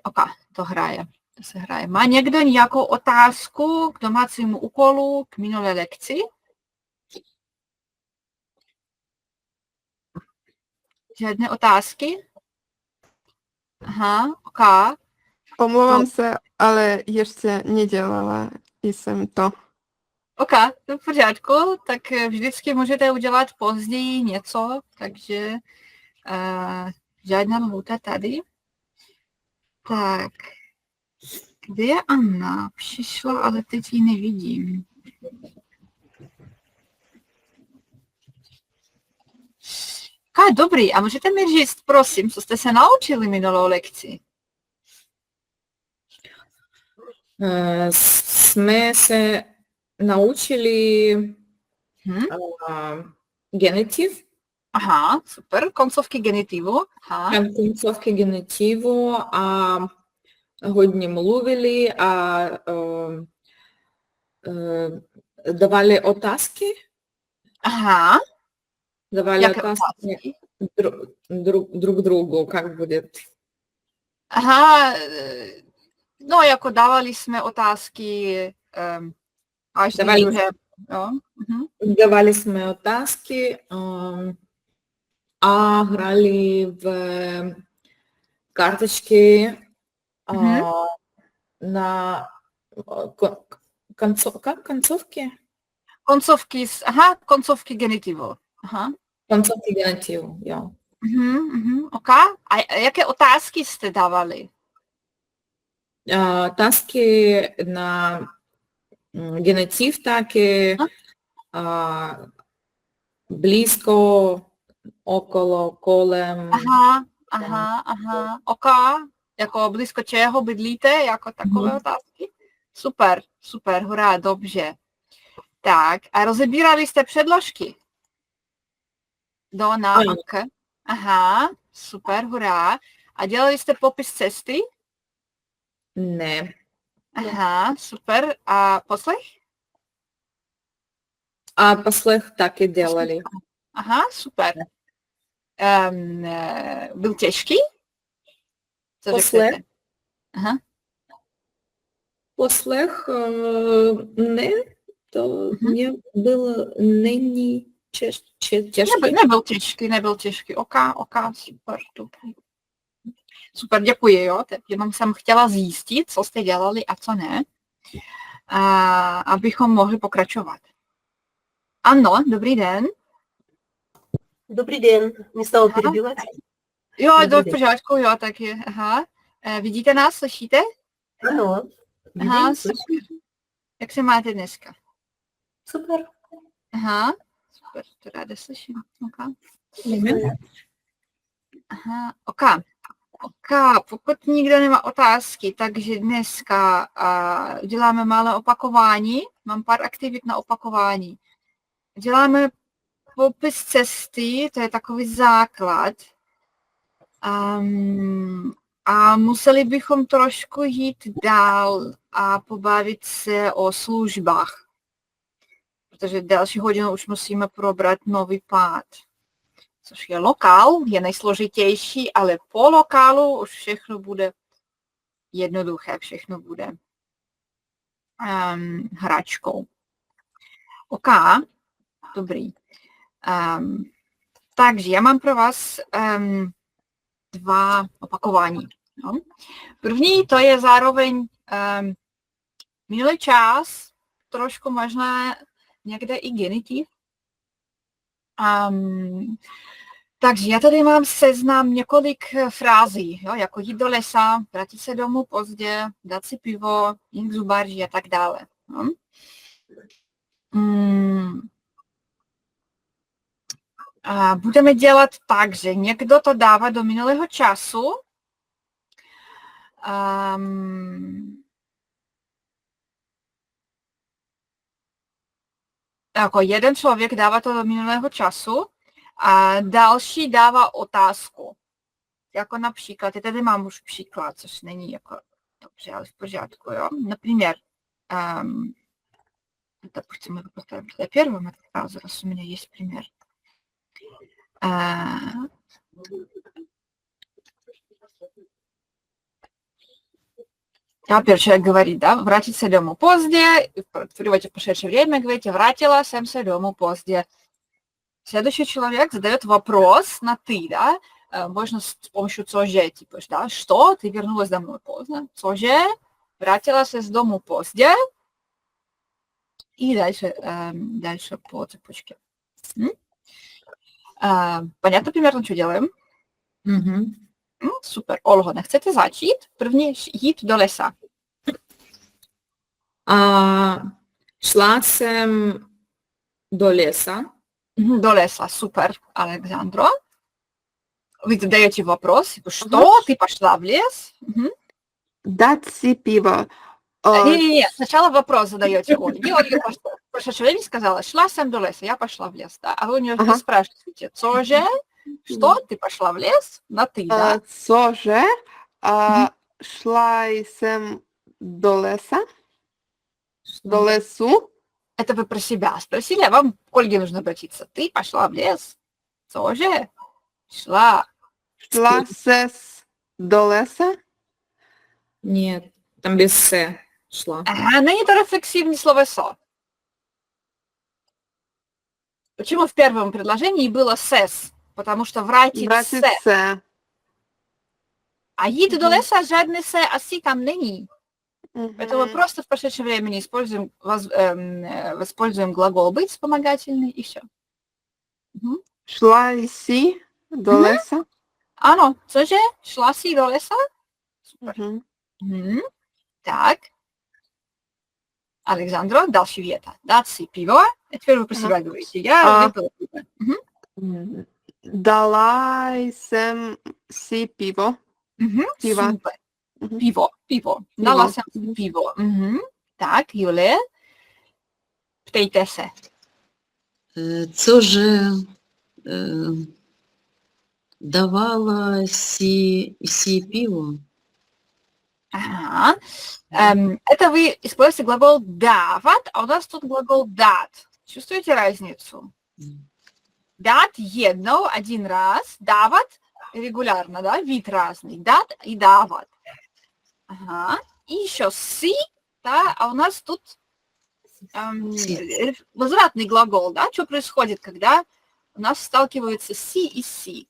Ok, to hraje. To se hraje. Má někdo nějakou otázku k domácímu úkolu, k minulé lekci? Žádné otázky? Aha, ok. Omlouvám se, ale ještě nedělala jsem to. Ok, to v pořádku, tak vždycky můžete udělat později něco, takže žádná lhůta tady. Tak, kde je Anna? Přišla, ale teď ji nevidím. Dobrý, a můžete mi říct, prosím, co jste se naučili minulou lekci? Jsme se naučili genitiv. Aha, super, koncovky genitivu. Aha. Koncovky genitivu a hodně mluvili a давали otázky. Aha. Давали Jaké otázky друг другу, как будет. Aha, no jako dávali jsme otázky až do druhé. Jo. Dávali jsme otázky a hráli v kartečky na koncovky. Koncovky genitivu. Aha. Koncovky genitivu, jo. Ok. A jaké otázky jste dávali? Otázky na genitiv taky, blízko, okolo, kolem. Aha. Ok. Jako blízko čeho bydlíte? Jako takové otázky? Super, hurá, dobře. Tak, a rozebírali jste předložky? Do, na, ok. Aha, super, hurá. A dělali jste popis cesty? Ne. Aha, super. A poslech? A poslech taky dělali. Aha, super. Byl těžký? Co poslech? řeknete? Aha. Poslech ne, to není těžký. Nebyl těžký. Ok, super, dobrý. Super, děkuji, jo. Jenom jsem chtěla zjistit, co jste dělali a co ne, abychom mohli pokračovat. Ano, dobrý den. Dobrý den, mě stalo перебивать. Jo, v pořádku, jo, tak je, aha. Vidíte nás, slyšíte? Ano, aha, super. Jak se máte dneska? Super. Aha, super, to ráda slyším. Ok, pokud nikdo nemá otázky, takže dneska děláme malé opakování. Mám pár aktivit na opakování. Děláme popis cesty, to je takový základ. A museli bychom trošku jít dál a pobavit se o službách. Protože další hodinu už musíme probrat nový pád. Což je lokál, je nejsložitější, ale po lokálu už všechno bude jednoduché, všechno bude hračkou. OK, dobrý. Takže já mám pro vás dva opakování. No. První to je zároveň minulý čas, trošku možná někde i genitiv. Takže já tady mám seznam několik frází, jo, jako jít do lesa, vrátit se domů pozdě, dát si pivo, jít k zubaři a tak dále. No. A budeme dělat tak, že někdo to dává do minulého času. Jako jeden člověk dává to do minulého času a další dává otázku. Jako například, já tady mám už příklad, což není jako dobře, ale v pořádku, jo. Например, допустим, мы поставим сюда первую фразу, раз у меня есть пример. Первый человек говорит, да, вратиться дому позднее, переводите в прошедшее время, говорите, вратила съм се дому позднее. Следующий человек задает вопрос на «ты», да, можно с помощью «цоже», типа, да, что, ты вернулась домой поздно, «цоже», вратилась из дому позднее, и дальше по цепочке. Понятно примерно, что делаем? Super, Olho, nechcete začít? Prvně jít do lesa. Šla jsem do lesa. До леса, супер, Александро. Вы задаете вопрос, типа, что, ты пошла в лес? Дать си пиво. Не-не-не, сначала вопрос задаете Ольге. Ольга в прошедшее время сказала, шла сам до леса, я пошла в лес, да? А вы у нее спрашиваете, «Цоже, что, ты пошла в лес?» На «ты», да? Цоже, шла jsem до леса, до лесу. Это вы про себя спросили, а вам к Ольге нужно обратиться. Ты пошла в лес, «Цоже, шла». Шла сес до леса. Нет, там без «с» шла. Не это рефлексивное словесо. Почему в первом предложении было «сес»? Потому что вратиться. А «їти до леса» жадный «се», а «си» там není. Поэтому мы просто в прошедшем времени используем глагол «быть» вспомогательный, и все. Шла си до леса. Ano, cože? Šla si do lesa? Super. Так. Alexandro, další věta. Dát si pivo. A теперь вы про себя говорите. Я выпила pivo. Dala jsem si pivo. Piva. Super. Pivo. Dala jsem si pivo. Tak, Julie. Ptejte se. Co že давала си пиво? Ага. Это вы используете глагол давать, а у нас тут глагол дать. Чувствуете разницу? Дать jednou, один раз, давать регулярно, да, вид разный. Дать и давать. Ага. И еще си, да, а у нас тут возвратный глагол, да, что происходит, когда у нас сталкиваются си и си.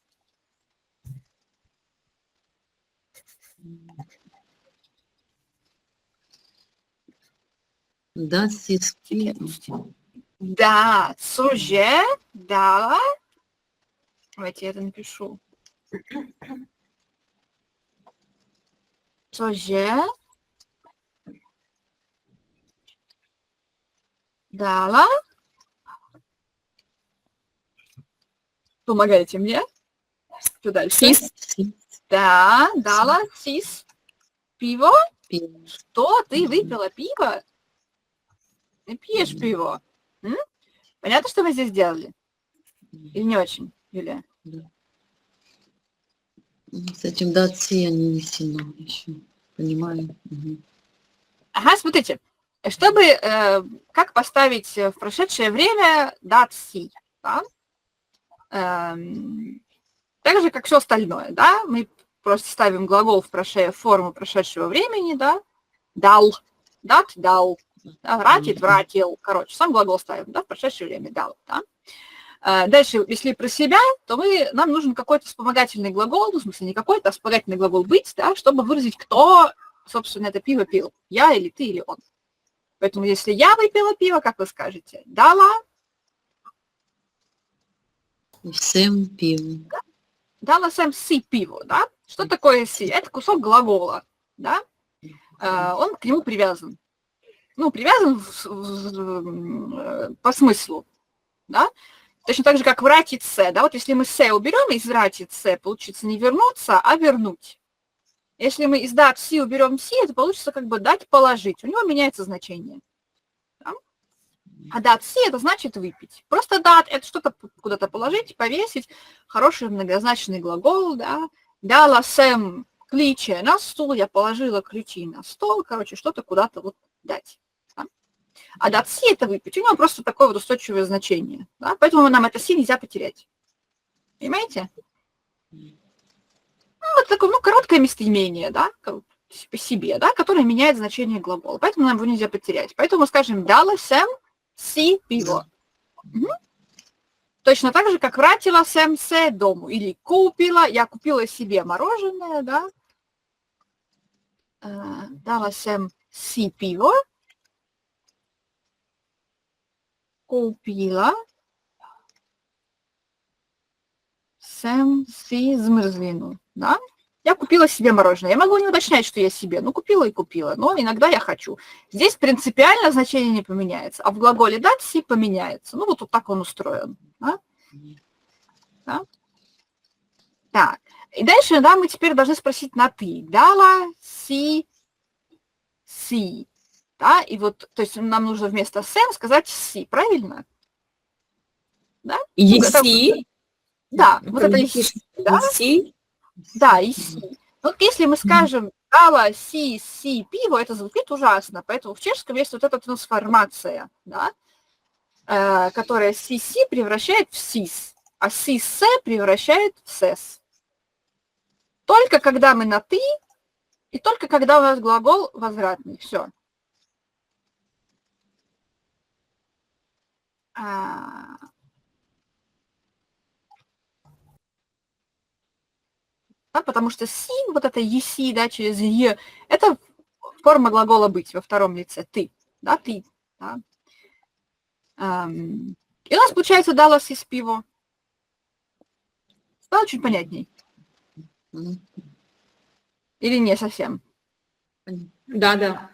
Да, си Да, соже, дала. Давайте я это напишу. Соже, дала. Помогайте мне. Что дальше? Сис. Да, дала, сис. Пиво? пиво. Что? Ты выпила пиво? Ты пьешь пиво? Понятно, что мы здесь делали? Или не очень, Юлия? Да. С этим дать си я не сильно еще понимаю. Ага, смотрите. Чтобы, как поставить в прошедшее время дат си, да? Так же, как все остальное, да? Мы просто ставим глагол в форму прошедшего времени, да? Дал, дат, дал. Да, вратит, вратил. Короче, сам глагол ставим, да, в прошедшее время дал, да. Дальше, если про себя, то нам нужен какой-то вспомогательный глагол, ну, в смысле, не какой-то, а вспомогательный глагол быть, да, чтобы выразить, кто, собственно, это пиво пил. Я или ты, или он. Поэтому, если я выпила пиво, как вы скажете? Дала. Всем пиво. Дала сам си пиво, да? Что такое си? Это кусок глагола, да? Он к нему привязан. Ну, привязан по смыслу, да? Точно так же, как вратиться, да? Вот если мы «се» уберем из вратиться, получится не вернуться, а вернуть. Если мы из «дать си» уберем «си», это получится как бы «дать положить». У него меняется значение. Да? А «дать си» – это значит выпить. Просто «дать» – это что-то куда-то положить, повесить. Хороший многозначный глагол, да? Дала сэм ключи на стол, я положила ключи на стол. Короче, что-то куда-то вот дать. Да? А «дать си» – это выпить. У него просто такое вот устойчивое значение. Да? Поэтому нам это «си» нельзя потерять. Понимаете? Ну, вот такое, короткое местоимение, да? по себе, да, который меняет значение глагола. Поэтому нам его нельзя потерять. Поэтому мы скажем дала сем си пиво. Мгм. Точно так же, как вратила сем се дому. Или купила, я купила себе мороженое, да. Дала сем си пиво. Купила сем си змrzlinu, да. Я купила себе мороженое. Я могу не уточнять, что я себе. Ну, купила и купила. Но иногда я хочу. Здесь принципиально значение не поменяется. А в глаголе дать си поменяется. Ну, вот так он устроен. Да? Да? Так. И дальше, да, мы теперь должны спросить на ты. Дала си си. Да? И вот, то есть нам нужно вместо сэм сказать си. Правильно? Да? Еси. Да, вот это еси. Да? Еси. Да, и си. Вот если мы скажем дала си пиво, это звучит ужасно. Поэтому в чешском есть вот эта трансформация, да, которая си превращает в сис, а си-се превращает в сес. Только когда мы на ты, и только когда у нас глагол возвратный. Все. Да, потому что си, вот это еси, да, через е, это форма глагола быть во втором лице. Ты, да, ты. Да. И у нас получается дала сис пиво. Стало чуть понятней? Или не совсем? Да.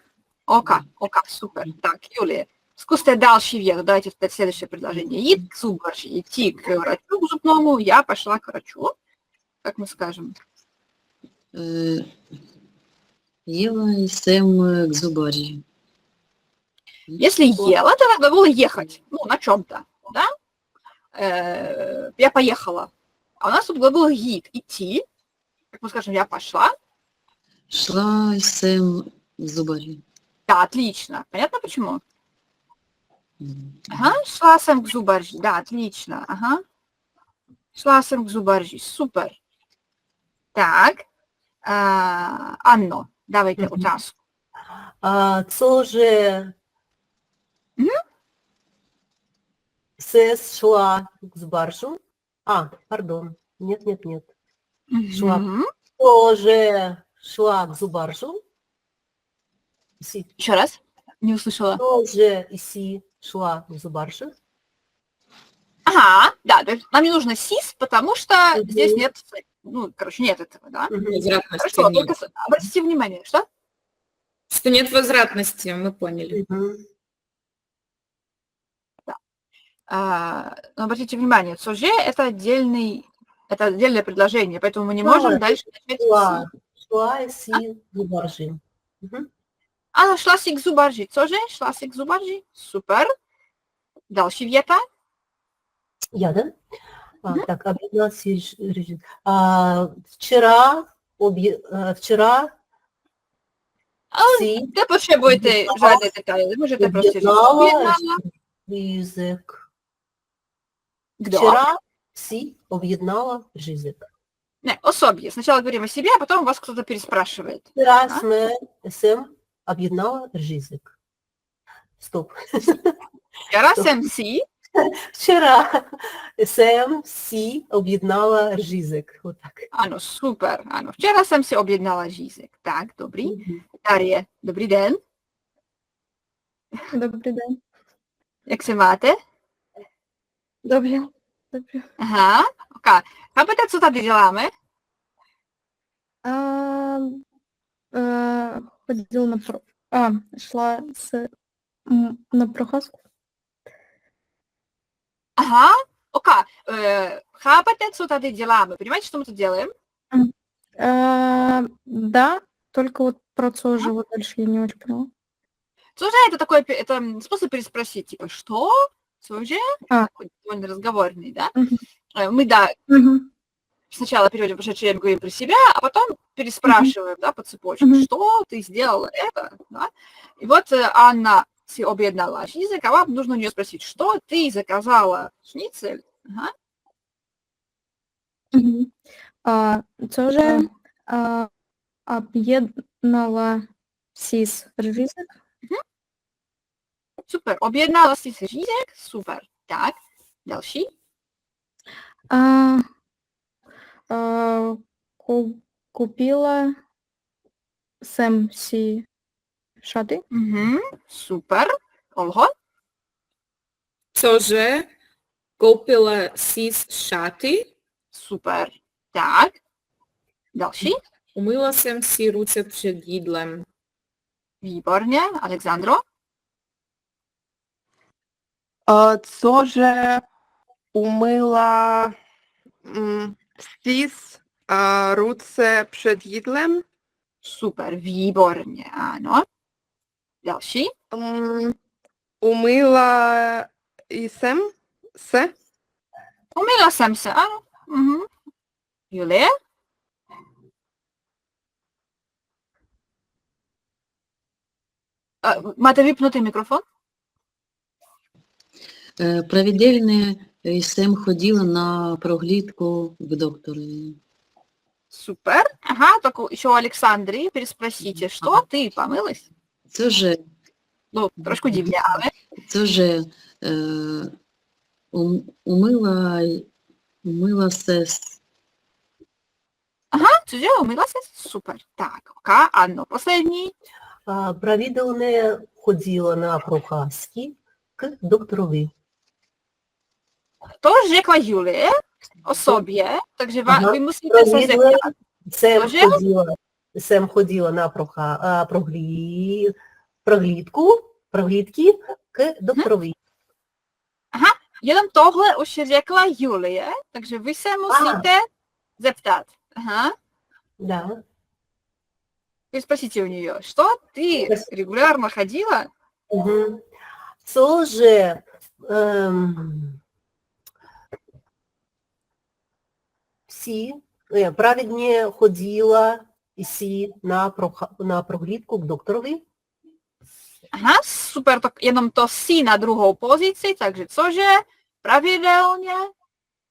Ока, супер. Так, Юлия, скусте дальше вверх. Давайте следующее предложение. Ид к зубарши, идти к врачу, к зубному, я пошла к врачу. Как мы скажем? Ева и Сэм к зубарю. Если ела, то надо было ехать. Ну, на чем-то, да? Я поехала. А у нас тут глагол ид, идти. Как мы скажем, я пошла. Шла и Сэм к зубарю. Да, отлично. Понятно почему? Ага, шла сам к зубаржи. Да, отлично. Ага. Шла сам к зубаржи. Супер. Так. Анно, давайте участку. Co, że Сес шла к зубаршу. Пардон. Нет. Шла. Тоже шла к зубаршу. Еще раз. Не услышала. Тоже и си шла к зубаршу. Ага, да, то есть нам не нужно сис, потому что здесь нет, ну, короче, нет этого, да? Возвратности Хорошо, нет. только обратите внимание, что? Что нет возвратности, мы поняли. Но обратите внимание, соже это отдельное предложение, поэтому мы не можем дальше начать с Шла и си к зубарши. Она шла си к зубаржи. Соже, шла си к зубаржи. Супер. Дальше вета. Я, да? Так, объединялась режим. Вчера си Де потребуєте жодних деталей? Ви можете просто об'єднала ризик. Вчера си объединала ризик. Не, особье. Сначала говорим о себе, а потом вас кто-то переспрашивает. Вчера Сэм объединала ризик. Стоп. Вчера Сэм Си. Вчера Сэм си об'єднала ризик. Вот так. Ано, супер. Ано. Вчера Сэм Си об'єднала жизик. Так, добрий. Дар'я, добрий день. Добрий день. Як се máte? Добре. Aha, ok. Chápete, co tady děláme? Ходила шла на procházku. Ага, ok. Chápete, co tady děláme? Понимаете, что мы тут делаем? Да, только вот про co же вот дальше я не очень поняла. Тоже это такой это способ переспросить, типа, что? Тоже? Такой довольно разговорный, да? Мы, да, сначала переводим прошедшее время, говорим про себя, а потом переспрашиваем, да, по цепочке, что ты сделала это, да? И вот Анна си объединала язык, а вам нужно у нее спросить, что ты заказала шницель? Co, że Об'єднала сіс різик. Super. Objednala jsi si řízek? Super. Tak, další. А, купила jsem si šaty. Super. Olho? Cože koupila si šaty, Super. Tak. Další. umyla jsem si ruce před jídlem. Výborně. Alexandro? Cože umyla sis ruce před jídlem. Super. Výborně. Ano. Další. Umyla jsem se. Umyla jsem se, ano. Julie? Máte vypnutý mikrofon? Правідельне jsem ходила на проглядку к доктору. Супер. Ага, только еще у Александры переспросите, что ты помылась? Це же, Ну, трошку дивня, але це же умила се. Чужа умылась? Супер. Так, ока, Анно, последний. Правідълне ходила на прохаски к доктороvi. To řekla Julie o sobě, takže Aha, vy musíte se Правідла zeptat. Сем ходила на проглядки к доктороvi. Jenom tohle už řekla Julie, takže vy se musíte zeptat. Aha. Да. Вы спросите у нее, что ты регулярно ходила? Угу. Cože праведně ходила jsi na prohlídku k doktorovi? Aha, super, tak jenom to si na druhou pozici, takže cože? Pravidelně?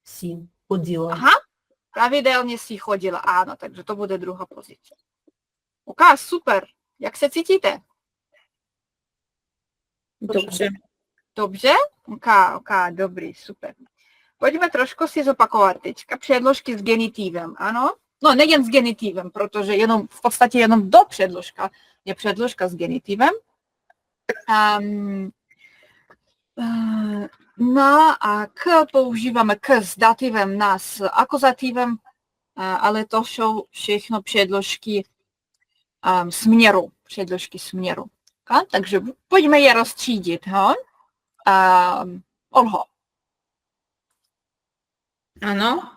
Jsi chodila. Aha, pravidelně si chodila, ano, takže to bude druhá pozice. OK, super. Jak se cítíte? Dobře. Dobře? OK, dobrý, super. Pojďme trošku si zopakovat teďka předložky s genitivem, ano? No, nejen s genitivem, protože v podstatě jenom do předložka je předložka s genitivem. No a k používáme k s dativem na s akuzativem, ale to jsou všechno předložky směru, předložky směru. Okay? Takže pojďme je rozstřídit. Olho. Ano.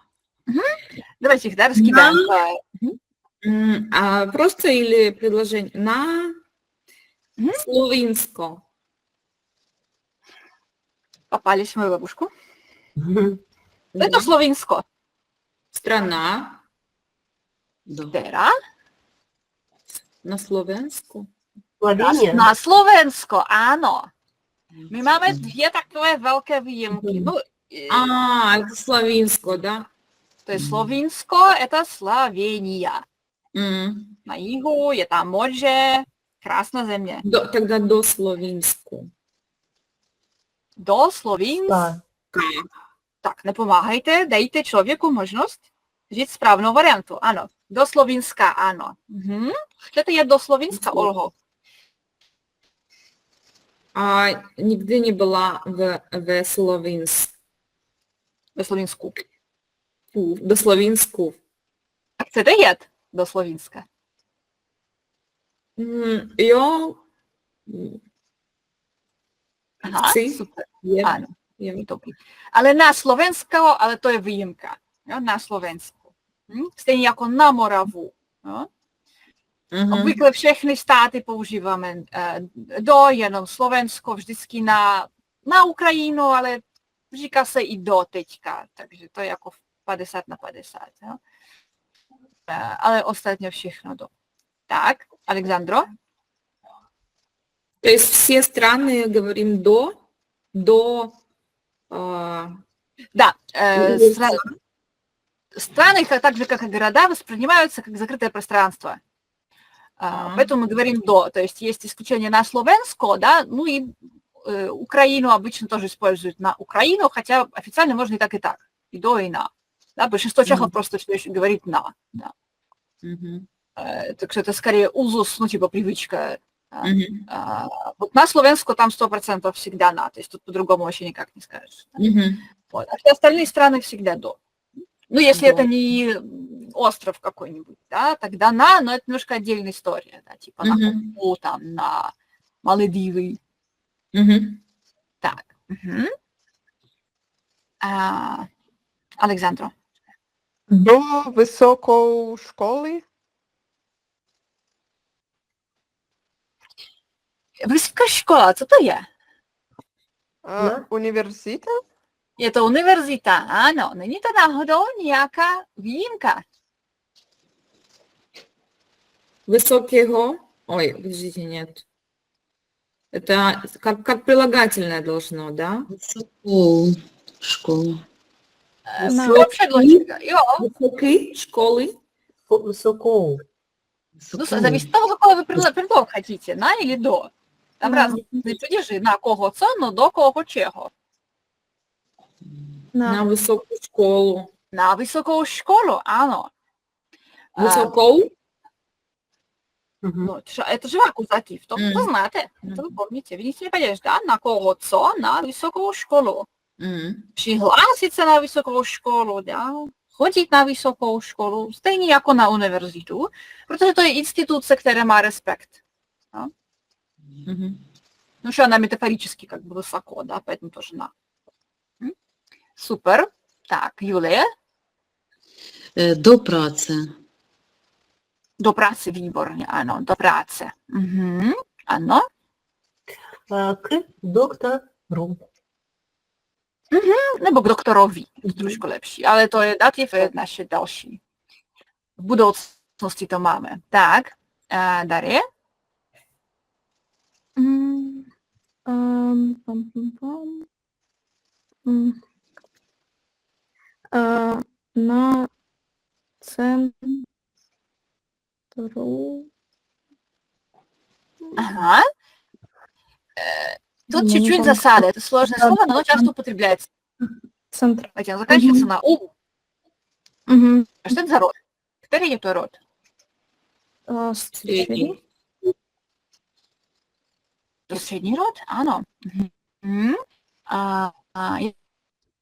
Давайте их, да, раскидаем. Просто или предложение на словинско. Попались в мою ловушку. Мгм. Это словинско. Страна Тера. на словенску. Словения? На словенsko, ano. My máme dvě takové velké výjimky. No, Это словинско, да? to je Slovinsko, это Slovenia. Na jihu je tam moře, krásná země. Тогда до словинску. Do Slovinska. Да. Tak, nepomáhejte, dejte člověku možnost říct správnou variantu. Ano, do Slovinska, ano. Chcete jet do Slovinska, Olho? Нигде не была в Словинску. Ve Slovinsku. До Словинску. A chcete jet do Slovinska? Jo. Aha, Chci. super. Je. Ano, Je. dobrý. Ale na Slovensko, ale to je výjimka. Jo, na Slovensku. Stejně jako na Moravu. Jo? Obvykle všechny státy používáme jenom Slovensko vždycky na Ukrajinu, ale říká se i do teďka, takže to je jako 50/50. Jo? Ale ostatně všechno do. Tak, Alexandro? То есть все страны говорим до Да, страны, так же как и города, воспринимаются как закрытое пространство. Поэтому мы говорим «до». То есть есть исключение на словенско, да, ну и Украину обычно тоже используют на Украину, хотя официально можно и так, и до, и на. Да, большинство чехов просто все еще говорит «на». Да. Так что это скорее узус, ну типа привычка. Вот на словенско там 100% всегда «на», то есть тут по-другому вообще никак не скажешь. Вот. А все остальные страны всегда «до». Ну, если До. это не остров какой-нибудь, да, тогда «на», но это немножко отдельная история, да, типа на Кубу, там, на Малдивы. Так. Олександро. До високої школи. Висока школа, це то є? Да. Університет. Je to univerzita, ano. Není to náhodou nějaká výjimka? Высокого. Ой, подождите, нет. Это как прилагательное должно, да? Высокую школу. Що предложення? Jo. Высокой школы. Высоко. Ну, зависит от того, какой вы предлог хотите, на или до. Там разные падежи, на кого це, но до кого чего. На высокую школу. На високу школу, ано. Высокую? Ну, это же акузатив, то вы знаете, это вы помните. Видите, падеж, да, на кого це, на високу школу. Přihlásиться na vysokou školu, да, chodit na vysokou školu, stejně jako na univerzitu, protože to je instituce, která má respekt. Да? Ну, что она метафорически как бы высоко, да, поэтому тоже на. Супер. Так, Юлия. До праці. До праці, výborně, ano, do práce. Ano. К доктору. Nebo k doktorovi, to trošku lepší, ale to je dativ naše další. V budoucnosti to máme. Tak, Darie. На центру. Ага. Тут чуть-чуть засада. Это сложное слово, но оно часто употребляется. Центр. Хотя заканчивается на «у». А что это за род? Теперь есть твой род. Средний. Это средний род? Ано.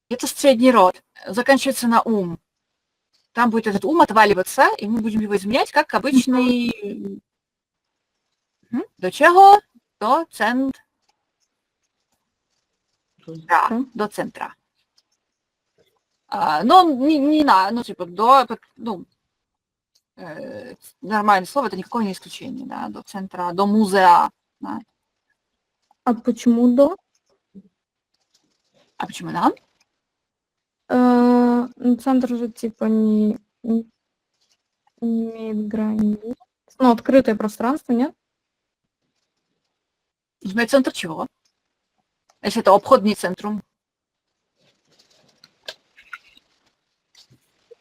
Это средний род. Заканчивается на «ум». Там будет этот «ум» отваливаться, и мы будем его изменять как обычный... До чего? До центра. До центра. Но не на, ну, типа, до, ну, нормальное слово, это никакое не исключение, да, до центра, до музея. Да. А почему до? А почему да? Центр же типа не имеет границ. Ну, открытое пространство, нет? Центр чего? Если это обходный центрум.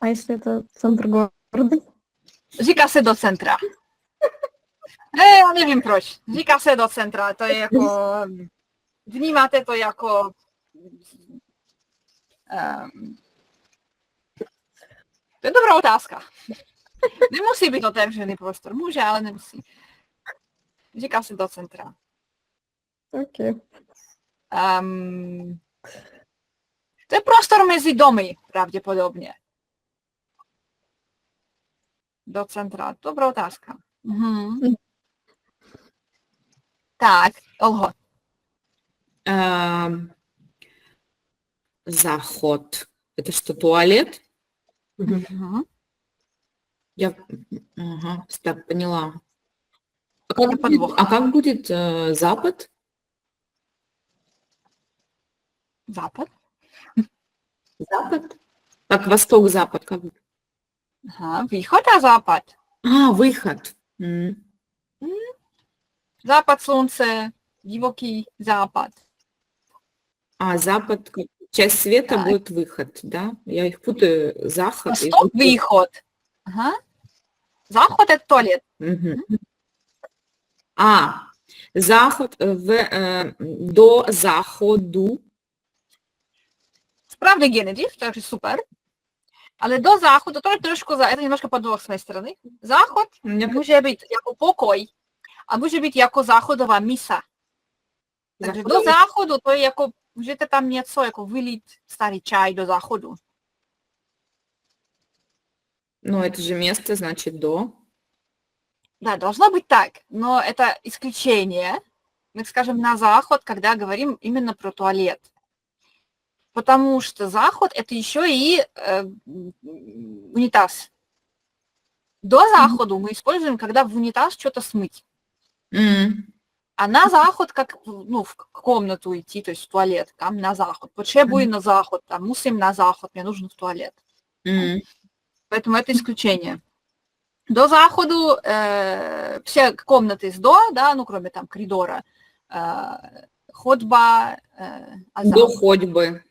А если это центр города? Říká se do centra. Já nevím proč. Říká se do centra. To je jako... Vnímáte to jako... To je dobrá otázka. Nemusí být otevřený prostor. Může, ale nemusí. Říká se do centra. Окей. To je prostor mezi domy, pravděpodobně. Do centra. Dobrá otázka. Tak, Olho. Заход. Это что, туалет? Я... Ага, так, поняла. А как будет запад? Запад? Запад? Как восток-запад? Как... Ага, východ a západ. А, выход. Západ slunce, divoký západ. А запад, часть света Так. будет выход, да? Я их путаю. Заход и Восток, východ. Ага. Záchod je toalet. Мгм. Заход до заходу. Справді генетив, takže super. Але до заходу, то трошки, это немножко подвох з моєї сторони. Заход може бути як покой, а може бути як заходова міса. Takže do záchodu, to je jako, můžete tam něco jako vylít starý čaj do záchodu. Ну, это же место, значит, до. Да, должно быть так, но это исключение, мы скажем, на заход, когда говорим именно про туалет. Потому что заход – это еще и унитаз. До заходу мы используем, когда в унитаз что-то смыть. А на заход, как ну, в комнату идти, то есть в туалет, там на заход. Потребую на заход, там мусим на заход, мне нужно в туалет. Поэтому это исключение. До заходу все комнаты с до, да, ну кроме там коридора, ходьба, До ходьбы.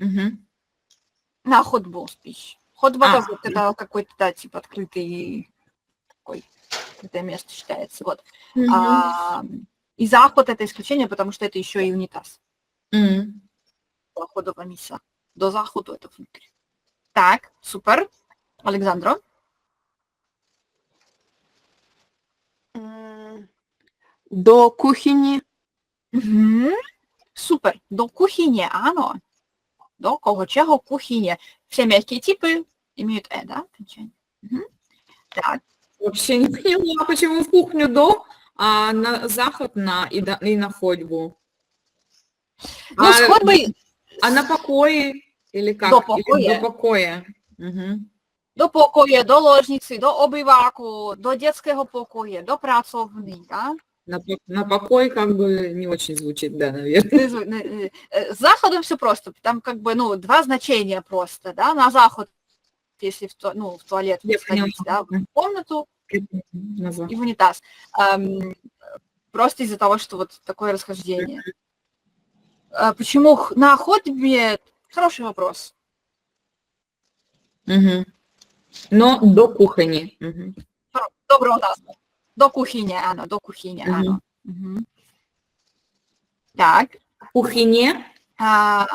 на ходьбу спишь. Ходьба тоже вот это какой-то, да, типа открытый такой, открытое место считается. Вот. И заход это исключение, потому что это еще и унитаз. Заходова миса. До заходу это внутри. Так, супер. Олександро? До кухні. Супер. До кухни, ano. До кого чего кухни. Все мягкие типы имеют да, окончание. Так. Вообще не поняла, почему в кухню до, а на заход и на ходьбу. Ну, с ходьбой... А на покое или как? До покоя. Или до покоя. До покоя, до ложницы, до обиваку, до детского покоя, до pracovny, да? На покой как бы не очень звучит, да, наверное. С заходом все просто, там как бы, ну, два значения просто, да, на заход, если в туалет сходить, да, в комнату и в унитаз. Просто из-за того, что вот такое расхождение. Почему на ходьбе? Хороший вопрос. Но до кухни. Доброго назва. До кухни, Анна, до кухни, Анна. Так. Кухне? Да,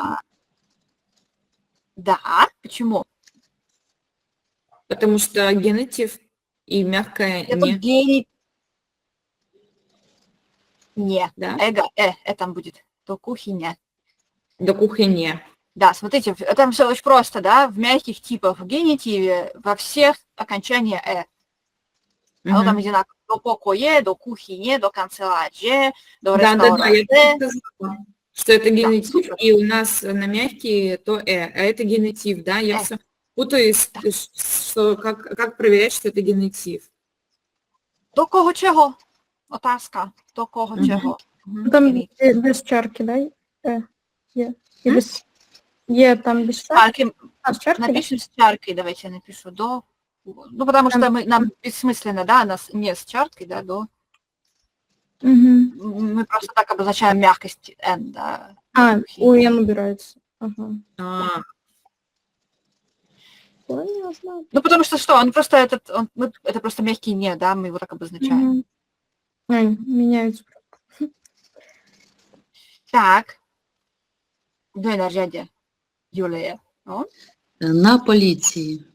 почему? Потому что генетив и мягкое Это не. гений. Не, Да? это будет. До кухни. До кухни. Да, смотрите, там все очень просто, да, в мягких типах в генитиве во всех окончания Оно там одинаково. До покое, до кухни, до канцелярии, до Да, ресторана. я так сказала, что это генетив, супер. и у нас на мягкие то а это генетив, да, я все путаюсь, что, как проверять, что это генетив. До кого чого? Отаска. До кого чого? Там без чарки, да? Е. И без... Е там без чарки. Чарки. А, с чаркой, да? Напишем с чаркой, давайте я напишу. До... Ну, потому что нам бессмысленно, да, нас не с чаркой, да, до... Мы просто так обозначаем мягкость N, да. У N убирается. Ага. Понятно. Ну, потому что что, он просто это просто мягкий не, да, мы его так обозначаем. Меняются. Так. До наряде. Юлия. О? На поліції.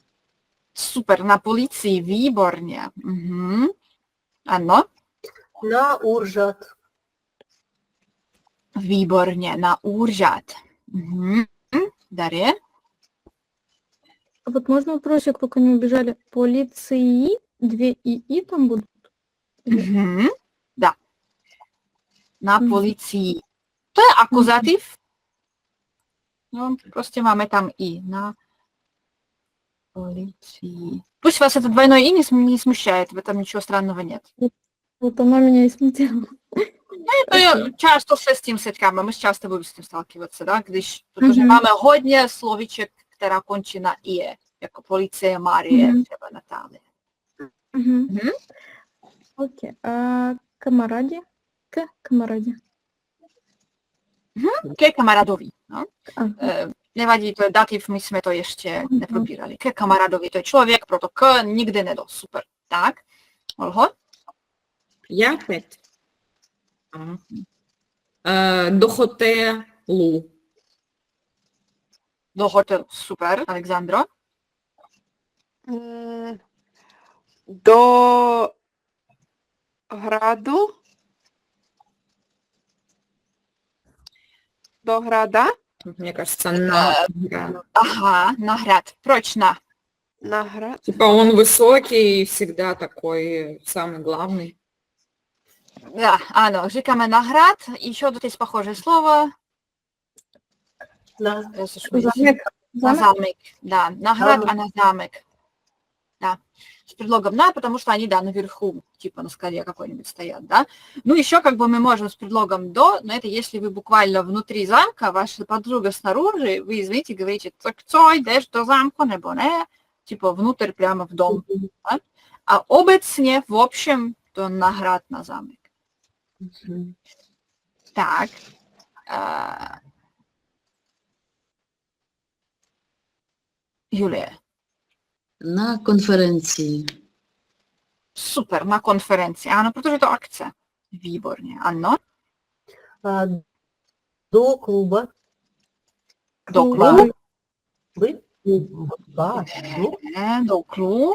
Супер, на полиции, výborně. Ano, На уржат. výborně, na úřad. Дарья? А вот можно вопросик, пока не убежали? Полиции, 2 и там будут? Да. Na policii. To je akuzativ. No, prostě máme tam i. На полиции. Пусть вас это двойное и не смущает, в этом ничего странного нет. Вот оно меня и смутило. Я часто се с tím setkáme, my часто budeme s tím stалкиваться, да, když, protože máme hodně slovíček, která končí na ie, jako policie, Marie, třeba Natálie. Окей. А камаради? К камаради. Ke kamarádovi, no. Nevadí, to je dativ, my jsme to ještě neprobírali. Ke kamarádovi, to je člověk, proto k nikdy nedo. Super. Tak, Olho? Я опять. До хотелу. Do hotelu. Super. Alexandro? До граду. До града. Мне кажется, на. Ага, na hrad. Proč na? На град. Типа он высокий и всегда такой самый главный. Да, ano, říkáme na hrad. Еще тут есть похожее слово. На Замок. На Замок. замок. Да, на град, Замок. а на замок. Да. С предлогом на, потому что они, да, наверху, типа на скале какой-нибудь стоят, да. Ну, еще как бы мы можем с предлогом до, но это если вы буквально внутри замка, ваша подруга снаружи, вы, извините, говорите, так что, идешь до замка, nebo не, типа внутрь прямо в дом. Да? А obecně, в общем, то на град, на замок. Так. Julie. На конференції. Super, na konferenci. Ano, protože to akce. Výborně, ano. а, до клуба. Do klubu. Вы? Да, ну, Ne, do klubu.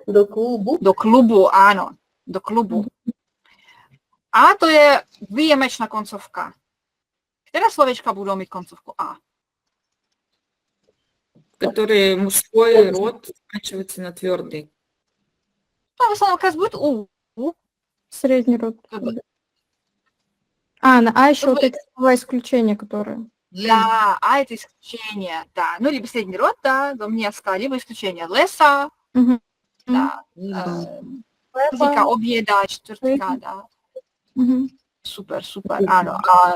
до клубу. Do klubu, ano. Do klubu. A to je výjimečná koncovka. Která slovíčka budou mít koncovku A? Который мужской род заканчивается на твердый. No, vlastně ukaz будет U. Средний род. Как бы. А еще Ну, вот эти слова исключения, которые. Да, А это исключение, да. Ну, либо средний род, да, до města, либо исключение lesa, Мгм. да. Říká oběda, čtvrtka, да. Мгм. Super, super, ano. A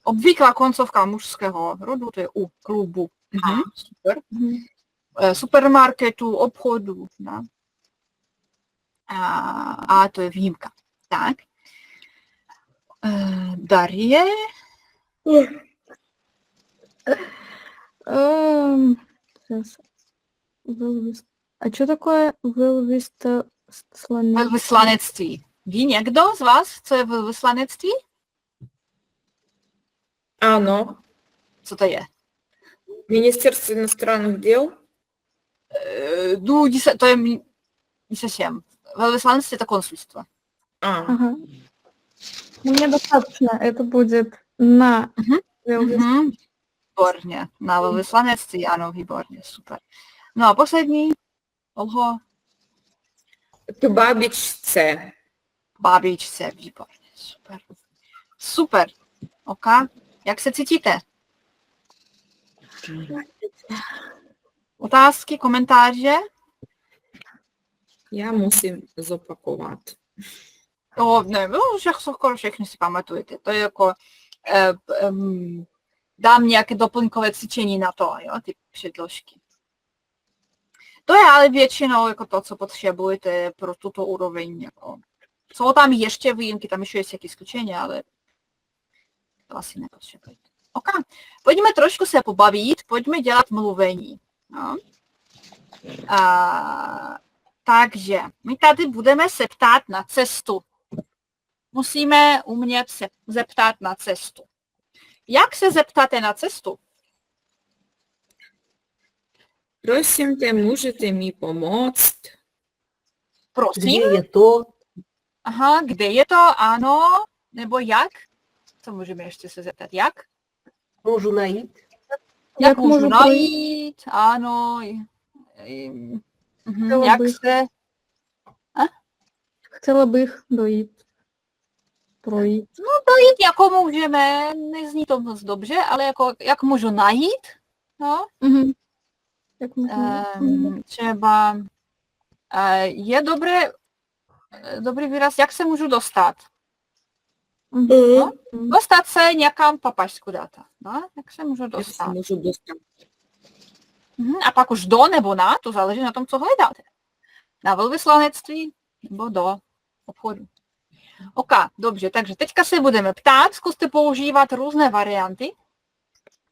obvyklá koncovka mužského rodu, to je U klubu. Super. Мгм. Supermarketu, obchodu. Da? A to je výjimka. Tak. Darie. Сейчас. А что такое вылвистосланец? Velvyslanectví. Ví někdo z vás, co je velvyslanectví? Ano. Co to je? Министерство иностранных дел. No, to je не совсем. Velvyslanectví to konsulstvo. Ага. Мне достаточно. Это будет на Велвис- Výborně. Na velvyslanectví, ano, výborně, super. No a poslední, Olho, K babičce. babičce, výborně, super. Super, ok. Jak se cítíte? Otázky, komentáře? Já musím zopakovat. No, ne, no, skoro všechny si pamatujete. To je jako, dám nějaké doplňkové cvičení na to, jo, ty předložky. To je ale většinou jako to, co potřebujete pro tuto úroveň. Jako. Jsou tam ještě výjimky, tam ještě je isključení, ale to asi nepotřebujete. Ok, pojďme trošku se pobavit, pojďme dělat mluvení. No. Takže my tady budeme se ptát na cestu. Musíme umět se zeptat na cestu. Jak se zeptáte na cestu? Prosím tě, můžete mi pomoct? Prosím. Где я то? Aha, kde je to? Ano. Nebo jak? Co můžeme ještě se zeptat? Jak? Můžu najít? Jak můžu můžu najít? Ano. Chtěla Jak bych. se... Хотела бы их доить. Projít. Dojít jako můžeme, nezní to moc dobře, ale jako, jak můžu najít? No, Мгм. Jak můžeme? třeba je dobrý výraz, jak se můžu dostat. Мгм. Dostat se někam попасть куда-то. No? Jak se můžu Я se dostat. můžu dostat. A pak už do nebo na, to záleží na tom, co hledáte. Na velvyslanectví nebo do obchodu. Ok, dobře, takže teďka se budeme ptát, zkuste používat různé varianty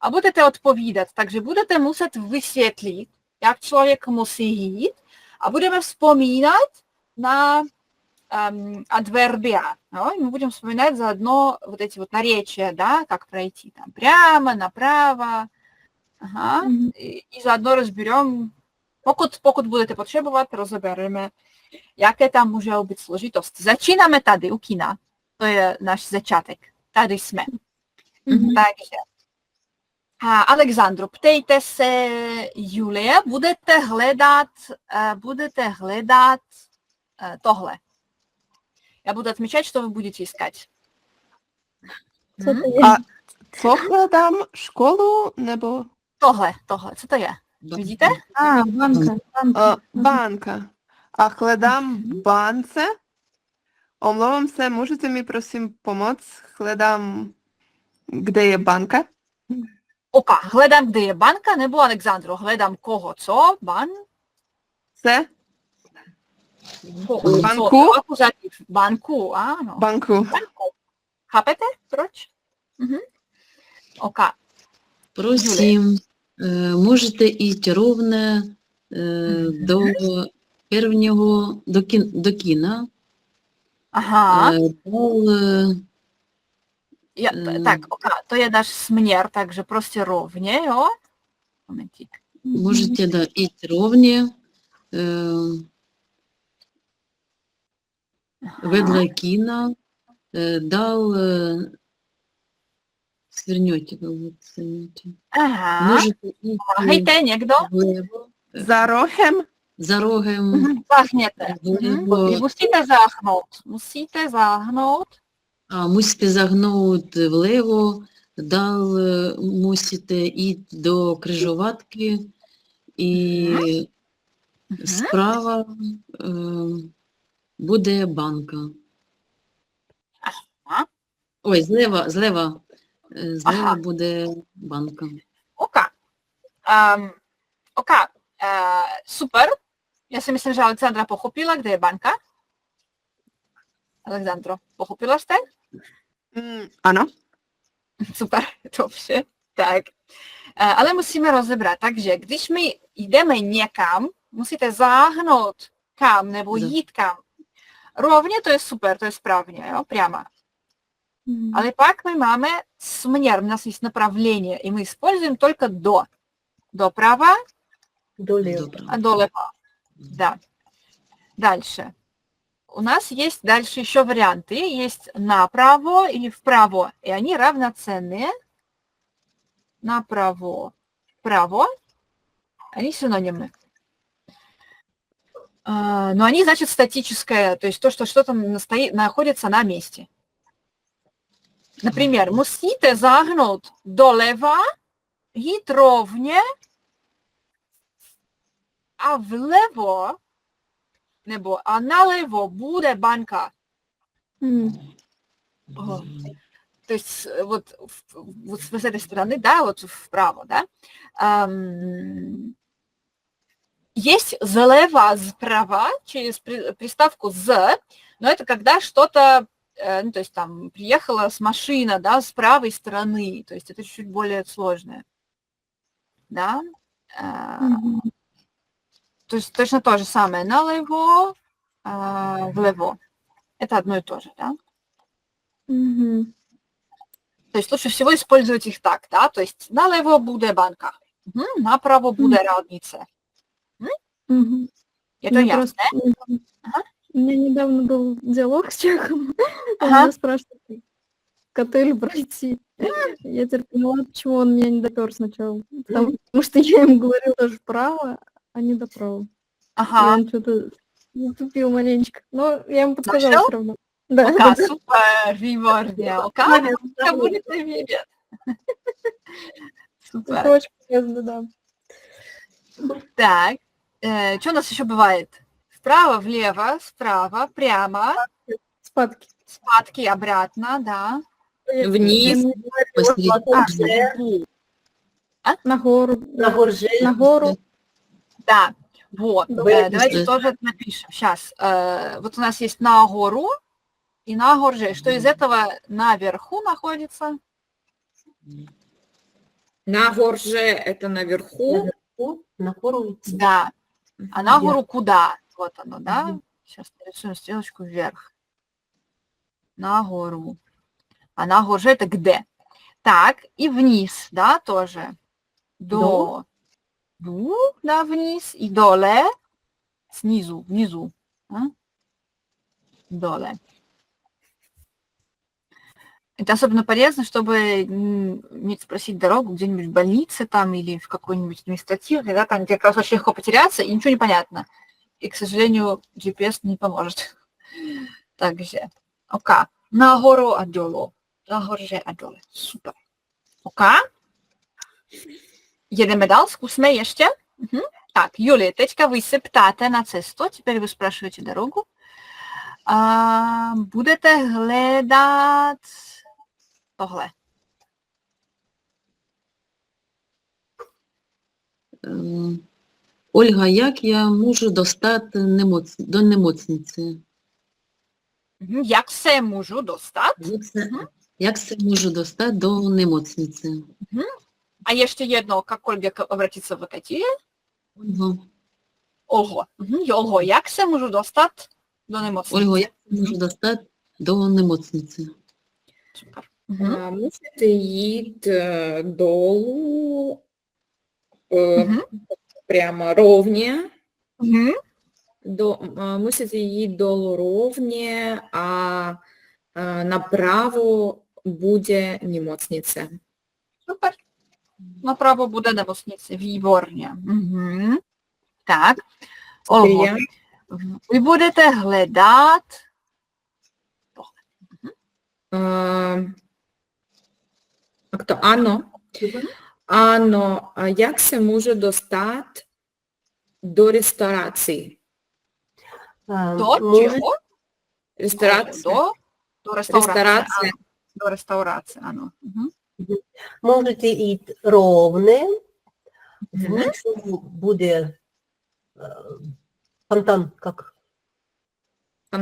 a budete odpovídat. Takže budete muset vysvětlit, jak člověk musí jít a budeme vzpomínat na адвербия. И мы будем вспоминать заодно вот эти вот наречия, да, как пройти там прямо, направо. Ага. І заодно розберемо, покуд будете потребувати, розберемо, яке там може бути сложитості. Зачинаємо tady у кіна. То є наш зачаток. Tady jsme. Takže. Alexandru, ptejte se Julie, budete hledat tohle. Я буду отмечать, что вы будете искать. Це то є. А покладам школу небо Tohle, co to je? Vidíte? А, банка. банка. А хледам банце. Omlouvám se, můžete mi prosím pomoct? Hledám, kde je banka? Oka, hledám, kde je banka, nebo Alexandro, hledám koho, co? Se? Koho, Banku? co? Akuzativ. Banku, ano. Banku. Chápete? Proč? Oka. Просим, можете йти ровно до первого, до кіна. Aha. Dal, Tak, oka, to je náš směr, takže prostě rovně, jo? Momentík. можете да, йти ровно ведle кіна, дал свернете, вот, свернете. Aha. Можете йти Помагайте někdo? влево, За рогом? за рогом Захněte. влево. Vy musíte záhnout. Musíte záhnout. Мусите загнути влево, дал мусите йти до крижоватки і справа буде банка. Ага. Ой, злева Ага. буде банка. Oka. Oka. Super. Já si myslím, že Alexandra pochopila, kde je banka. Alexandro, pochopila jste? Ano. Super, dobře. Tak. Ale musíme rozebrat. Takže když my jdeme někam, musíte záhnout kam nebo jít kam. Rovně to je super, to je správně, jo, прямо. Ale pak my máme směr, у нас есть направление, и мы используем только до. Доправа, Долево. а долева. Да. Дальше. У нас есть дальше еще варианты. Есть направо или вправо. И они равноценные. Направо, вправо. Они синонимы. Но они, значит, статическое. То есть то, что что-то находится на месте. Например, musíte záhnout doleva, jít rovně a vlevo, nebo a nalevo bude банка. То есть вот с этой стороны, да, вот вправо, да. Есть злева, справа, через приставку «з», но это когда что-то, ну, то есть там приехала с машина, да, с правой стороны, то есть это чуть более сложное, да. То есть точно то же самое, налево, влево. Это одно и то же, да. То есть лучше всего использовать их так, да, то есть налево буде банка, направо буде радница. Это ясно, да? Ага. У меня недавно был диалог с человеком, он Ага. меня спрашивает, к отелю пройти. Я теперь поняла, почему он меня не допер сначала. Потому что я ему говорила тоже вправо, а не доправо. И Ага. он что-то затупил маленечко. Но я ему подсказала Нашел? все равно. Да, Ока, да, супер, výborně, Ока, to budete vědět. Супер. это очень полезно, да. Так, что у нас еще бывает? Вправо, влево, справа, прямо, Спадки. спадки обратно, да. Вниз. Посередине. На гору. На горже. На гору. Да, вот. Давай Давайте напишем. тоже напишем. Сейчас. Вот у нас есть на гору и на горже. Что из этого наверху находится? На горже это наверху. На гору идти. Да. А на гору куда? Вот оно, да? Сейчас нарисуем стрелочку вверх. Нагору. А нагору это где? Так, и вниз, да, тоже. До. Да, вниз. И доле. Снизу, внизу. А? Доле. Это особенно полезно, чтобы не спросить дорогу где-нибудь в больнице там или в какой-нибудь административной, да, там, где как раз очень легко потеряться, и ничего не понятно. И, к сожалению, GPS не поможет. Takže, OK. Nahoru a dolů. Nahoře a dole. Super. OK. Jedeme dál, zkusme ještě. Tak, Julie, teďka vy se ptáte na cestu, теперь вы спрашиваете дорогу. Budete hledat tohle. Ольга, як я можу достати до немocniці? Jak se můžu dostat? Як це можу достати до немocniці? А ještě jednou, какольбек обратиться в Акатии? Ольга, Olgo. Olgo, jak se můžu dostat do nemocnice? Ольга, як я можу достати до немocniці? Super. Мусите jít dolů прямо ровně. Musíte jít dolů rovně a napravo bude nemocnice. Super. Napravo bude nemocnice. Výborně. Tak. Olgo, Já. vy budete hledat Ano. Ano, a jak se můžu dostat do restaurací? do čeho? Restaurace. Do restaurace. Restaurace. Do restaurace, ano. Можете jít ровно. Внизу bude фонтан, как?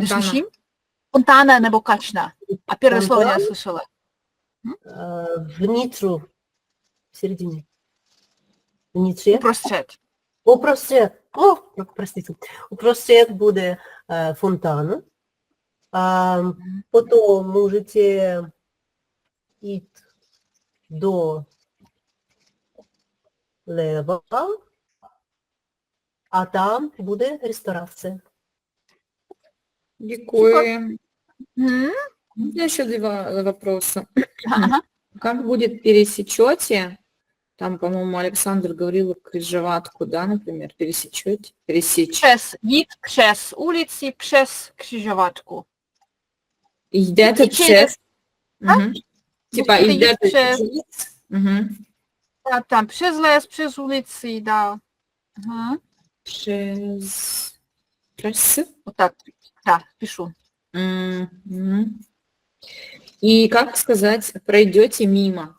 Slyším? Fontána nebo kačna? A первое слово я слышала. Внизу, в середине. Внизу. Uprostřed. Упростед. О, простите. Упростед bude фонтан. Потом можете jít do leva a tam bude restaurace. Děkuji. У меня еще два вопроса. Ага. Как будет пересечете? Там, по-моему, Александр говорил крыжоватку, да, например, пересечете? Пересечь. Přes, jít přes ulici, přes křižovatku. Йдете Идти через... Мгм. Типа Musíte jít йдете přes, через... Мгм. tam přes les, přes ulici, dá. Ага. Через... Через... Вот так, да, пишу. Мгм. И как сказать, пройдете мимо?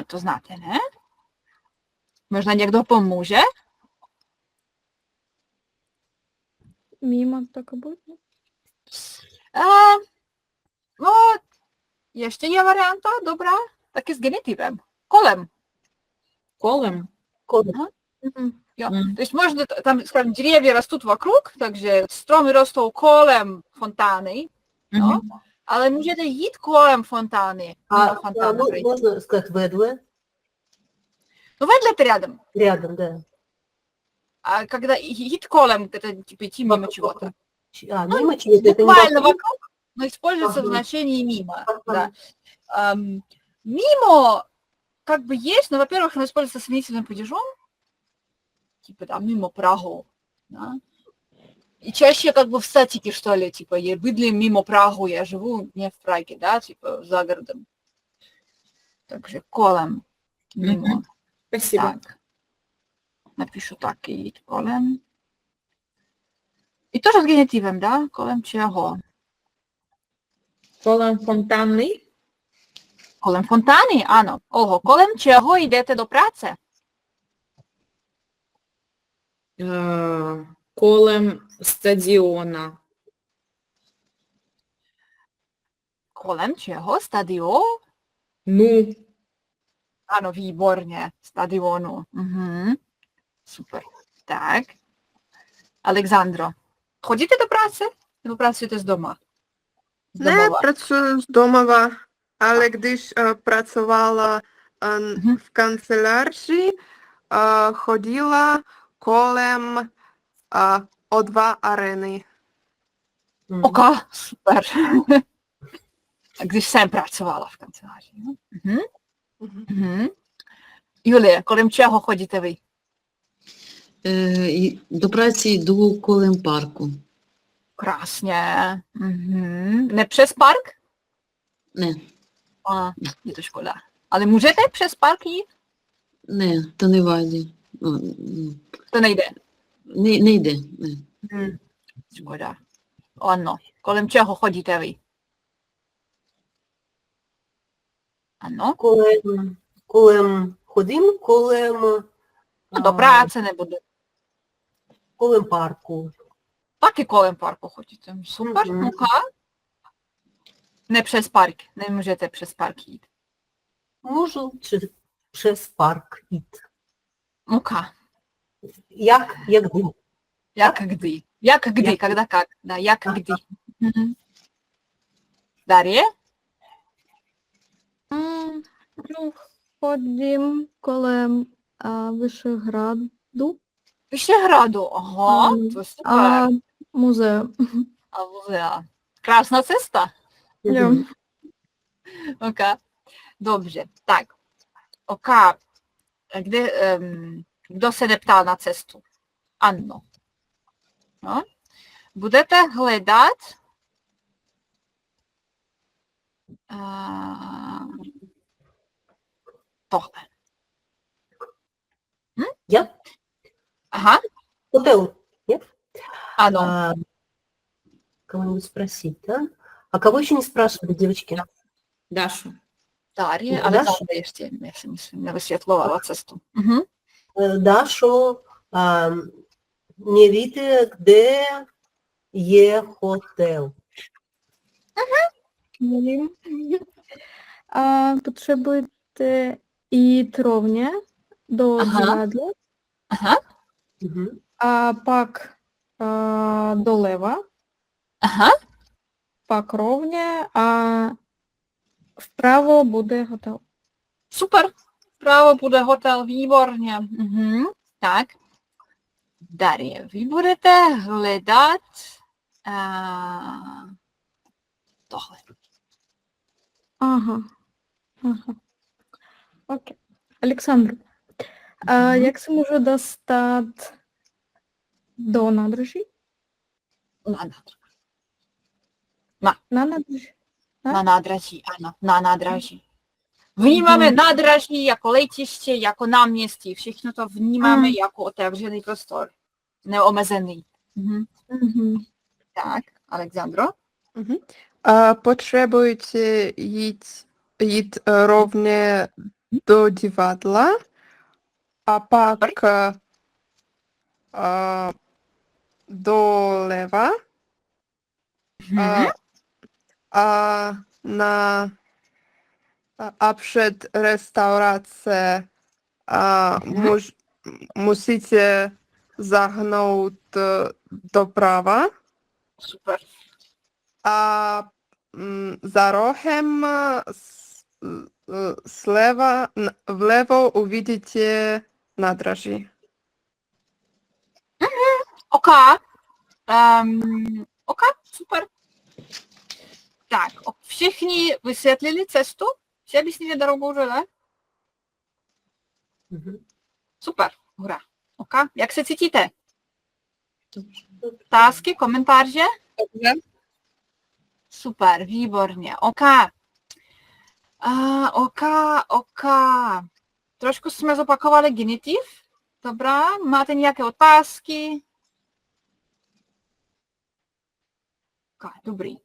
To znáte, ne? Možná někdo pomůže? Мимо так и будет. нет? No, ještě je varianta, dobrá, taky s genitivem. Kolem. Колем? Jo. Мгм. То есть можно, там, скажем, деревья растут вокруг, takže stromy rostou kolem fontány, no, Мгм. ale můžete jít kolem fontány. mimo fontánu пройти. Можно сказать ведле? Ну, vedle это рядом. Рядом, да. А когда jít kolem, это типа идти мимо чего-то. Мимо чего-то это не Буквально вокруг. вокруг, но используется в Ага. значении мимо. Ага. Да. Мимо как бы есть, но, во-первых, оно используется сомнительным падежом, типа там мимо Прагу, да? И чаще как бы в статике, что ли, типа, я быдли мимо Прагу, я живу не в Праге, да, типа, за городом. Takže kolem, mimo. Спасибо. Так. Напишу так, и jít kolem. И тоже с генитивом, да, kolem čeho? Колем фонтанный? Kolem fontány, ano. Olho, kolem čeho jdete do práce? Колем стадиона. Kolem čeho? Stadion? Ну, Ano, výborně. Stadionu. Super. Tak. Alexandro. Chodíte do práce? Nebo pracujete z doma? Z Ne, domova. pracuji z domova, ale když pracovala v kanceláři, chodila kolem O2 areny. Ok, super. A když jsem pracovala v kanceláři. No? Julie, kolem čeho chodíte vy? До праці йду колем парку. Krásně. Ne přes park? Не, Je to škoda. Ale můžete přes park jít? не, то не вайде. To nejde. Не йде. Не. Škoda. Ano. Kolem čeho chodíte vy? Ano. Ходим колем, No, do práce nebo do... колем парку. Taky kolem parku chodíte. Super. Ok. Ne přes park. Nemůžete přes park jít. Можу через парк йти. Ok. Як куди. Jak kdy? Jak kdy? Когда как? Да, jak kdy? Дар'я? Ну, ходім колем Вишеграду, Вишеграду. Ага, to super. музею. A muzea. Krásná cesta. Jo. Ok. Dobře, tak. Ok. Kde, kdo se neptal na cestu? Ano. No. Budete hledat tohle. Я? Aha, Хотел. Нет? ano. Кого-нибудь спросить, да? А кого еще не спрашивали, девочки? Дашу. Дар'я, ale Даша? Dáša ještě, já si myslím, nevysvětlovala cestu. Дашу, не víte, kde je hotel? Вім. Потребуєте jít rovně do zrádla, Aha, a pak doleva, aha. pak rovně a vpravo bude hotel. Super. Vpravo bude hotel, výborně. Tak. Dar'ja, vy budete hledat tohle. Ага. Окей. Олександр, як це можу достати до надрожі? Na nádraží. Na nadraží? Na nádraží, ano, na nádraží. Vnímáme nádraží jako letiště, jako náměstí. Všechno to vnímáme jako otevřený prostor. Neomezený. Tak, Alexandro? Потребуєте jít rovně do divadla a pak doleva a před restaurace musíte zahnout doprava Super. a za rohem sleva vlevo uvidíte nádraží. Ok. Ok, super. Tak, všichni vysvětlili cestu? Vše obъяснили дорогу уже, да? Super, hurá. Ok, jak se cítíte? Otázky, komentáře? Super, výborně. Ok. Ok. Trošku jsme zopakovali genitiv. Dobrá, máte nějaké otázky? Ok, dobrý.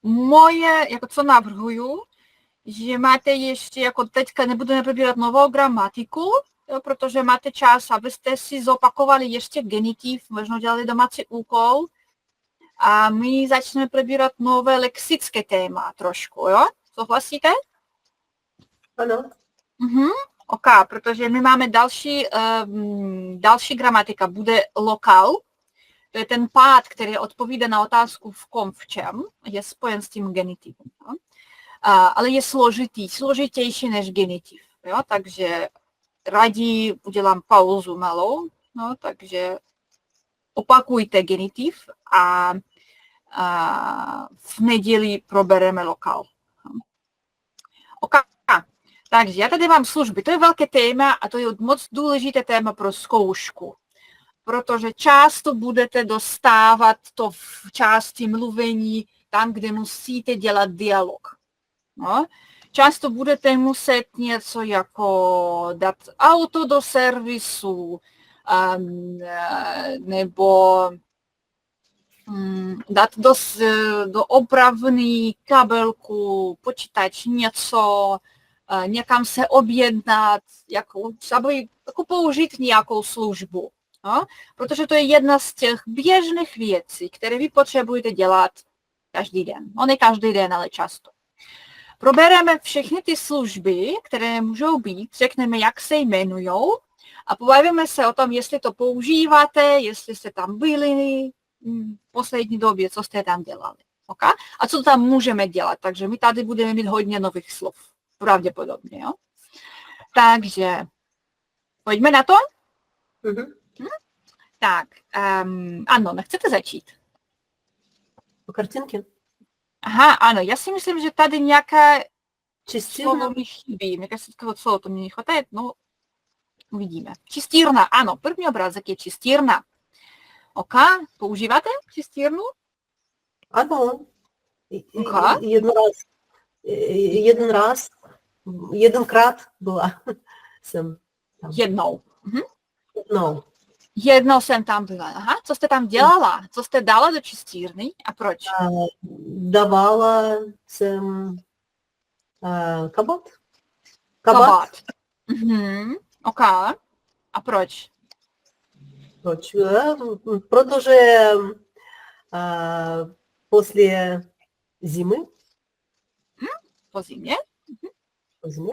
Moje, jako co navrhuju, že máte ještě, jako teďka nebudeme probírat novou gramatiku, jo, protože máte čas, abyste si zopakovali ještě genitiv, možná dělali domácí úkol, a my začneme probírat nové lexické téma trošku, jo? Souhlasíte? Ano. Ok, protože my máme další gramatika, bude lokal, to je ten pád, který odpovídá na otázku v kom, v čem, je spojen s tím genitivem. Jo? Ale je složitější než genitiv. Jo? Takže raději udělám pauzu malou, no, takže opakujte genitiv a v neděli probereme lokál. Okay. Takže já tady mám služby, to je velké téma a to je moc důležité téma pro zkoušku, protože často budete dostávat to v části mluvení tam, kde musíte dělat dialog. No. Často budete muset něco jako dát auto do servisu, nebo dát do opravny kabelku, počítač něco, někam se objednat, jako použít nějakou službu. No? Protože to je jedna z těch běžných věcí, které vy potřebujete dělat každý den. No ne každý den, ale často. Probereme všechny ty služby, které můžou být, řekneme, jak se jmenujou a pobavíme se o tom, jestli to používáte, jestli jste tam byli v poslední době, co jste tam dělali. Okay? A co tam můžeme dělat. Takže my tady budeme mít hodně nových slov. Pravděpodobně. Jo? Takže pojďme na to? Tak, ano, nechcete začít? По картинке? Aha, ano, já si myslím, že tady nějaké slovo Частично. mi chybí. Mě кажется, такого слова to mě nechvataje, no uvidíme. Čistírna, ano, první obrázek je čistírna. OK, používáte čistírnu? Ano. Ага. Jedenkrát byla jsem tam. Jednou. No. Jednou jsem tam byla. Aha, co jste tam dělala? Co jste dala do čistírny a proč? Давала jsem kabát. Kabát. OK. A proč? Proč? Protože после зимы, Po zimě? po zimě,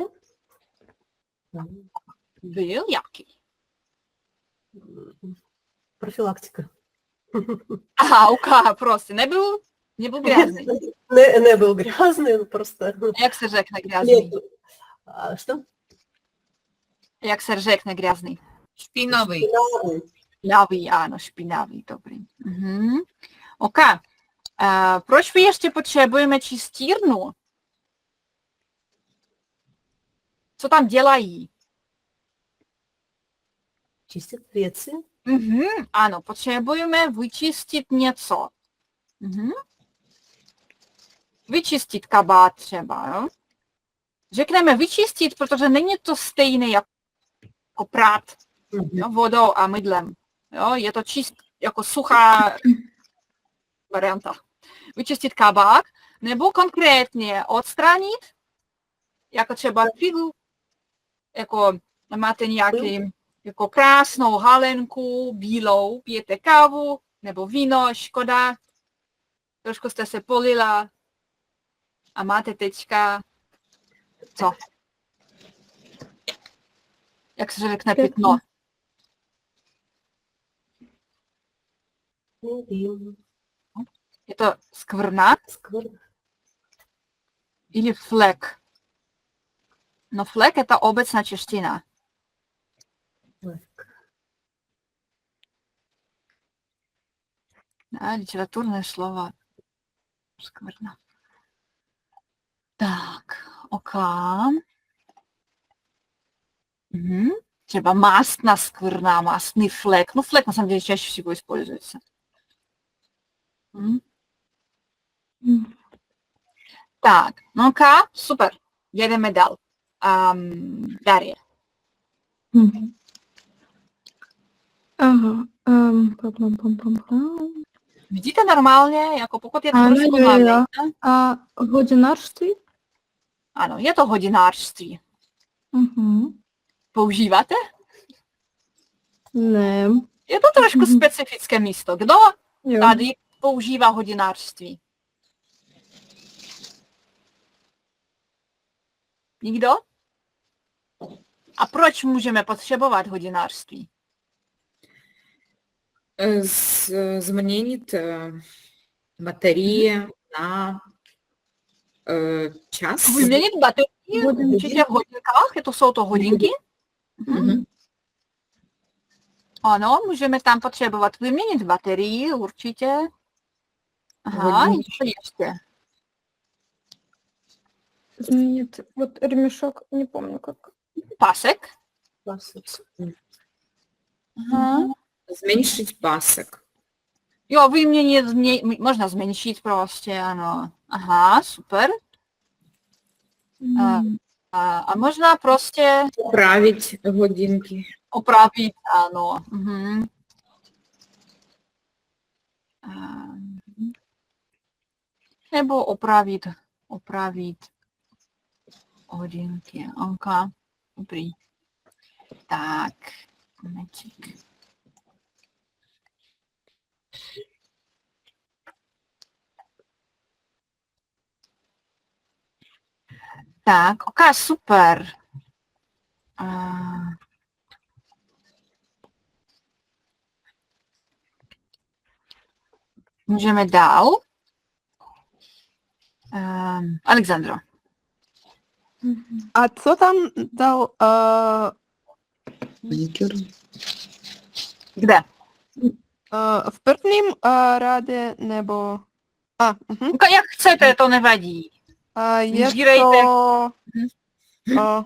Byl jaký? профилактика. Aha, OK, prostě. Nebyl gрязný. Nebyl грязный, просто Jak se řekne gрязný? Что? Jak se řekne gрязný? Špinavý. Špinavý, ano, špinavý, dobrý. OK. Proč vy ještě potřebujeme čistírnu? Co tam dělají? Čistit věci. Ano, potřebujeme vyčistit něco. Vyčistit kabát třeba, jo? Řekneme vyčistit, protože není to stejné jako prát, jo, vodou a mydlem. Jo? Je to jako suchá varianta. Vyčistit kabát, nebo konkrétně odstranit, jako třeba pilu, jako máte nějaký jako krásnou halenku, bílou, pijete kávu, nebo víno, škoda, trošku jste se polila a máte teďka, co? Jak se řekne pitno? Nevím. Je to skvrna ili flek? No flek je ta obecná čeština. Literatuurné slova. Skvrna. Tak, OK. Třeba mastná skvrna, mastný flek. No flek na samém děle čaще всего используется. Tak, no OK, super. Jedeme dál. Darie. Aha. Vidíte normálně, jako pokud je to Ano, trošku jo. mladé. A hodinářství? Ano, je to hodinářství. Používáte? Ne. Je to trošku specifické místo. Kdo Jo. tady používá hodinářství? Nikdo? A proč můžeme potřebovat hodinářství? Заменить батареи на час. Vyměnit baterii určitě v hodinkách, to jsou to hodinky. Мгм. Ano, můžeme tam potřebovat vyměnit baterii určitě. Aha, Hodinky. co ještě? Изменить. Вот ремешок, не помню как. Pásek. Aha. Zmenšit pásek. Jo, vyměnit, možná zmenšit prostě, ano. Aha, super. A možná prostě Upravit hodinky. opravit, ano. Mhm. Nebo opravit hodinky. Ok, dobrý. Tak, momentík. Tak, ok, super. Můžeme dál. Alexandro. A co tam dal Манікюр. Kde? v prvním rádě nebo... Jak chcete, to nevadí. Je Vybírejte. to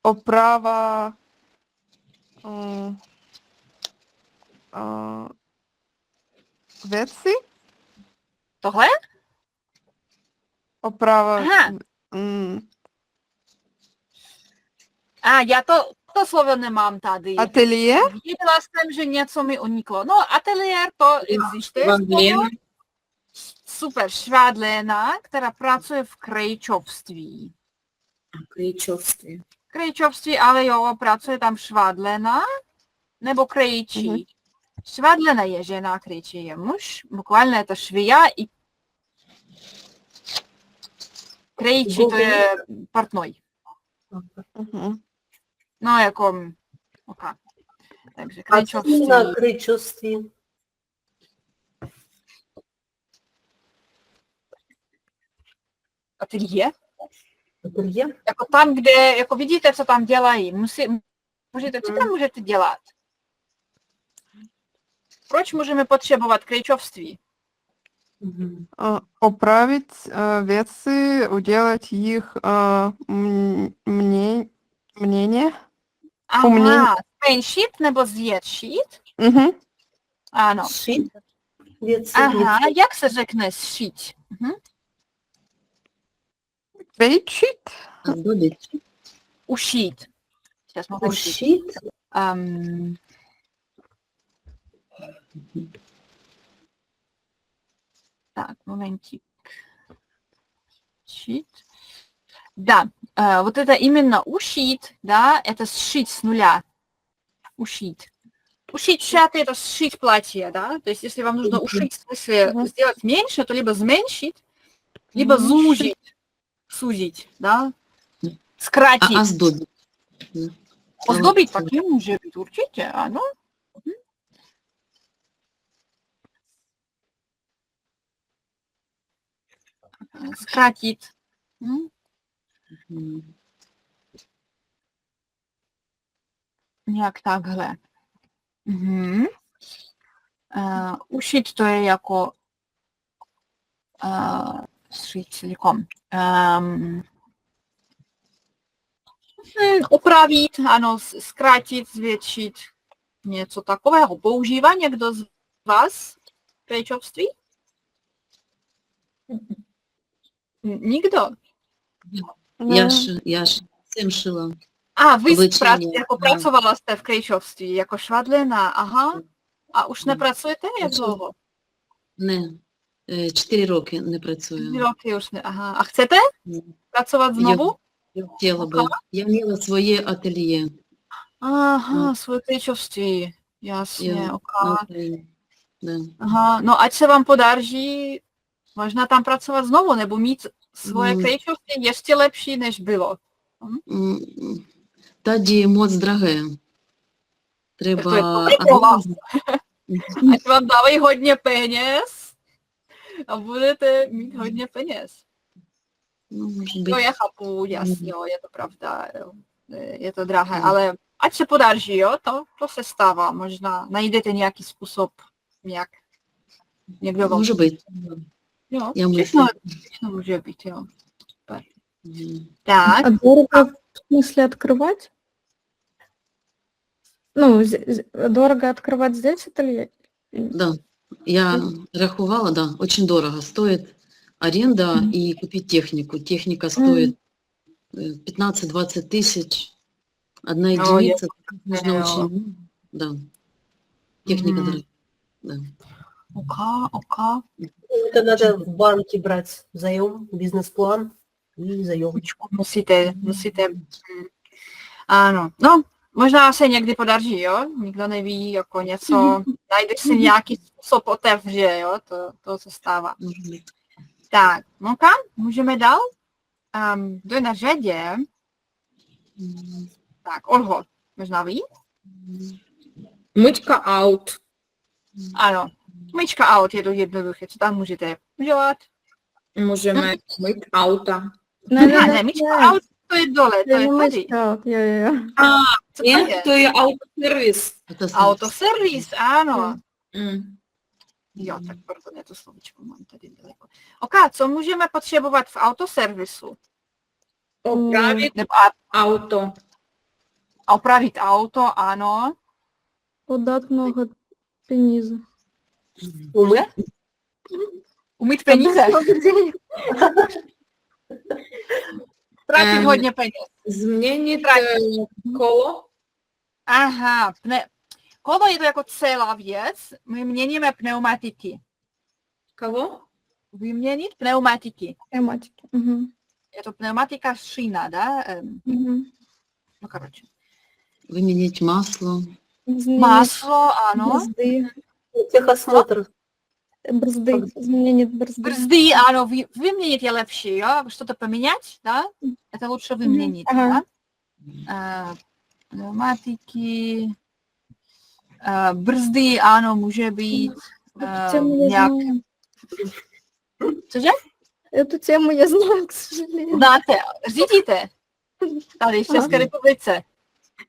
oprava věci? Tohle? Oprava... Aha. Já to slovo nemám tady. Ateliér? Viděla jsem, že něco mi uniklo. No, ateliér to existuje. Švadlena. Super, švadlena, která pracuje v krejčovství. Krejčovství. Krejčovství, ale jo, pracuje tam švadlena nebo krejčí. Švadlena je žena, krejčí je muž. Bukvalně je to švija i krejčí to je partnoj. No, jako, ok. Takže krejčovství. На кричовстві. Ateliér? Ательє? Jako tam, kde, jako vidíte, co tam dělají. Co tam můžete dělat? Proč můžeme potřebovat krejčovství? Opravit věci, udělat jich měně. Aha, zmenšit nebo zvětšit? Ano. Шить věci. Aha, jak se řekne šít? Krejčit? Оздобить. Ušít. Сейчас mohu Шить. Так, моментик. Шить. Да, вот это именно ушить, да, это сшить с нуля. Ушить. Ушить шаты это сшить платье, да, то есть если вам нужно ушить, в смысле сделать меньше, то либо зменшить, либо сузить, да, скратить. Оздобить. Оздобить таким může být určitě, ano. Zkrátit. Nějak takhle. Ušít to je jako sšít celkom. Opravit, ano, zkrátit, zvětšit, něco takového. Používá někdo z vás krejčovství? Nikdo? Я ж всем шила. Vy Oblečení, jako no. pracovala jste v krejčovství, jako švadlena, aha. A už nepracujete? Jak dlouho? Не, 4 роки не працюю. 2 roky už ne, aha. A chcete pracovat Я, znovu? я хотіла би. Я мала своє ательє. Aha, svoje krejčovství, jasně, Я ok. на Україні. Да. Aha, no ať se vám podaří možná tam pracovat znovu, nebo mít svoje krejčovství ještě lepší, než bylo. Тоді моц дороге. Треба dobrý pro vás. одразу. Ať vám dávají hodně peněz a budete mít hodně peněz. Ну, может To быть. já chápu, jasně, jo, je to pravda, jo. Je to drahé, ale ať se podaří, jo, to se stává, možná najdete nějaký způsob, nějak, někdo vám, Может быть. jo, Já všechno myslím. může být, jo. Super. Мгм. Tak, А дорого в смысле открывать? Ну, дорого открывать здесь ателье? Да, я рахувала, да, очень дорого стоит аренда Мгм. и купить технику. Техника стоит 15-20 тысяч, одна я единица, нужно поняла. очень много, да, техника Мгм. дорогая, да. Ока. Это надо в банке брать заем, бизнес-план и заем. Musíte, ano, no, možná se někdy podaří, jo, nikdo neví, jako něco, najdeš si nějaký způsob otevře, jo, to se stává. Может быть. Tak, Monka, můžeme dál? Kdo je na řadě? М, Tak, Olho, možná ví? Мычка out. Ano, myčka out je to jednoduché, co tam můžete dělat? Můžeme mít auta. Ne, myčka out, to je dole, to je tady. Я. Co to Не, je? to je autoservis. Это Autoservis, ano. М. Jo, tak proto ne to slovíčko mám tady daleko. Ok, co můžeme potřebovat v autoservisu? Opravit Nebo auto. opravit auto, ano. Подать много пениза. Умы? Umít peníze, tratit Ehm, hodně peněz. Změnit Tratit. kolo. Aha, kolo je to jako celá věc, my měníme pneumatiky. Кого? Vyměnit pneumatiky. Тематики. Мгм. Je to pneumatika šína, da? Мгм. No, короче. выменять масло. Змінити Máslo, ano. Бrzdy. Техосмотр. Brzdy. Změnit brzdy. Brzdy, ano, vyměnit je lepší, jo? Что-то поменять, да? Это лучше vyměnit, Ага. da? Pneumatiky, brzdy, ano, může být. Эту тему я nějak, знаю. cože? Эту тему я знаю, к сожалению. Znáte, řídíte tady v České republice.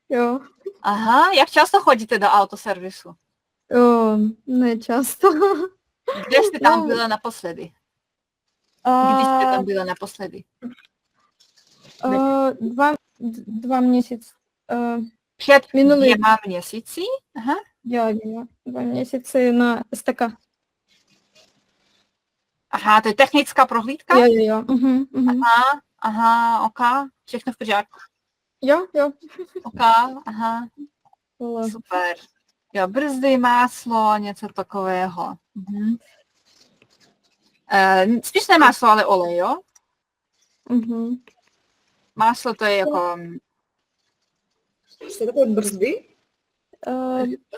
Jo. Aha, jak často chodíte do autoservisu? О, не часто. Kde jste tam No. byla naposledy? Kdy jste А, tam byla naposledy? Два месяца. Před Minulý. 2 měsíci? Aha. Я 2 месяца на СТК. Aha, to je technická prohlídka? Jo. Mhm. Aha, ok, všechno v pořádku. Jo. Ok, aha, Было. super. Jo, brzdy, máslo, něco takového. Mhm. Spíš ne máslo, ale olej, jo? Мгм. Máslo to je jako Что такое бrzdy?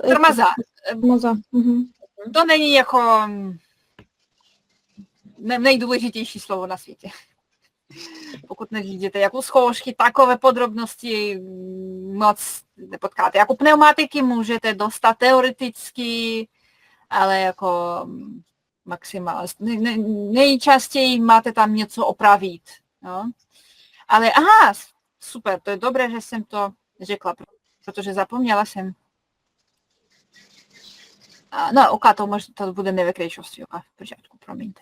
tормоза. Тормоза. Мгм. To není jako nejdůležitější slovo na světě. Pokud nevidíte, jako zkoušky, takové podrobnosti moc nepotkáte. Jako pneumatiky můžete dostat teoreticky, ale jako maximálně. Nejčastěji máte tam něco opravit. No? Ale aha, super, to je dobré, že jsem to řekla, protože zapomněla jsem. No, ok, to bude nevykrejšosti, ok, v pořádku, promiňte.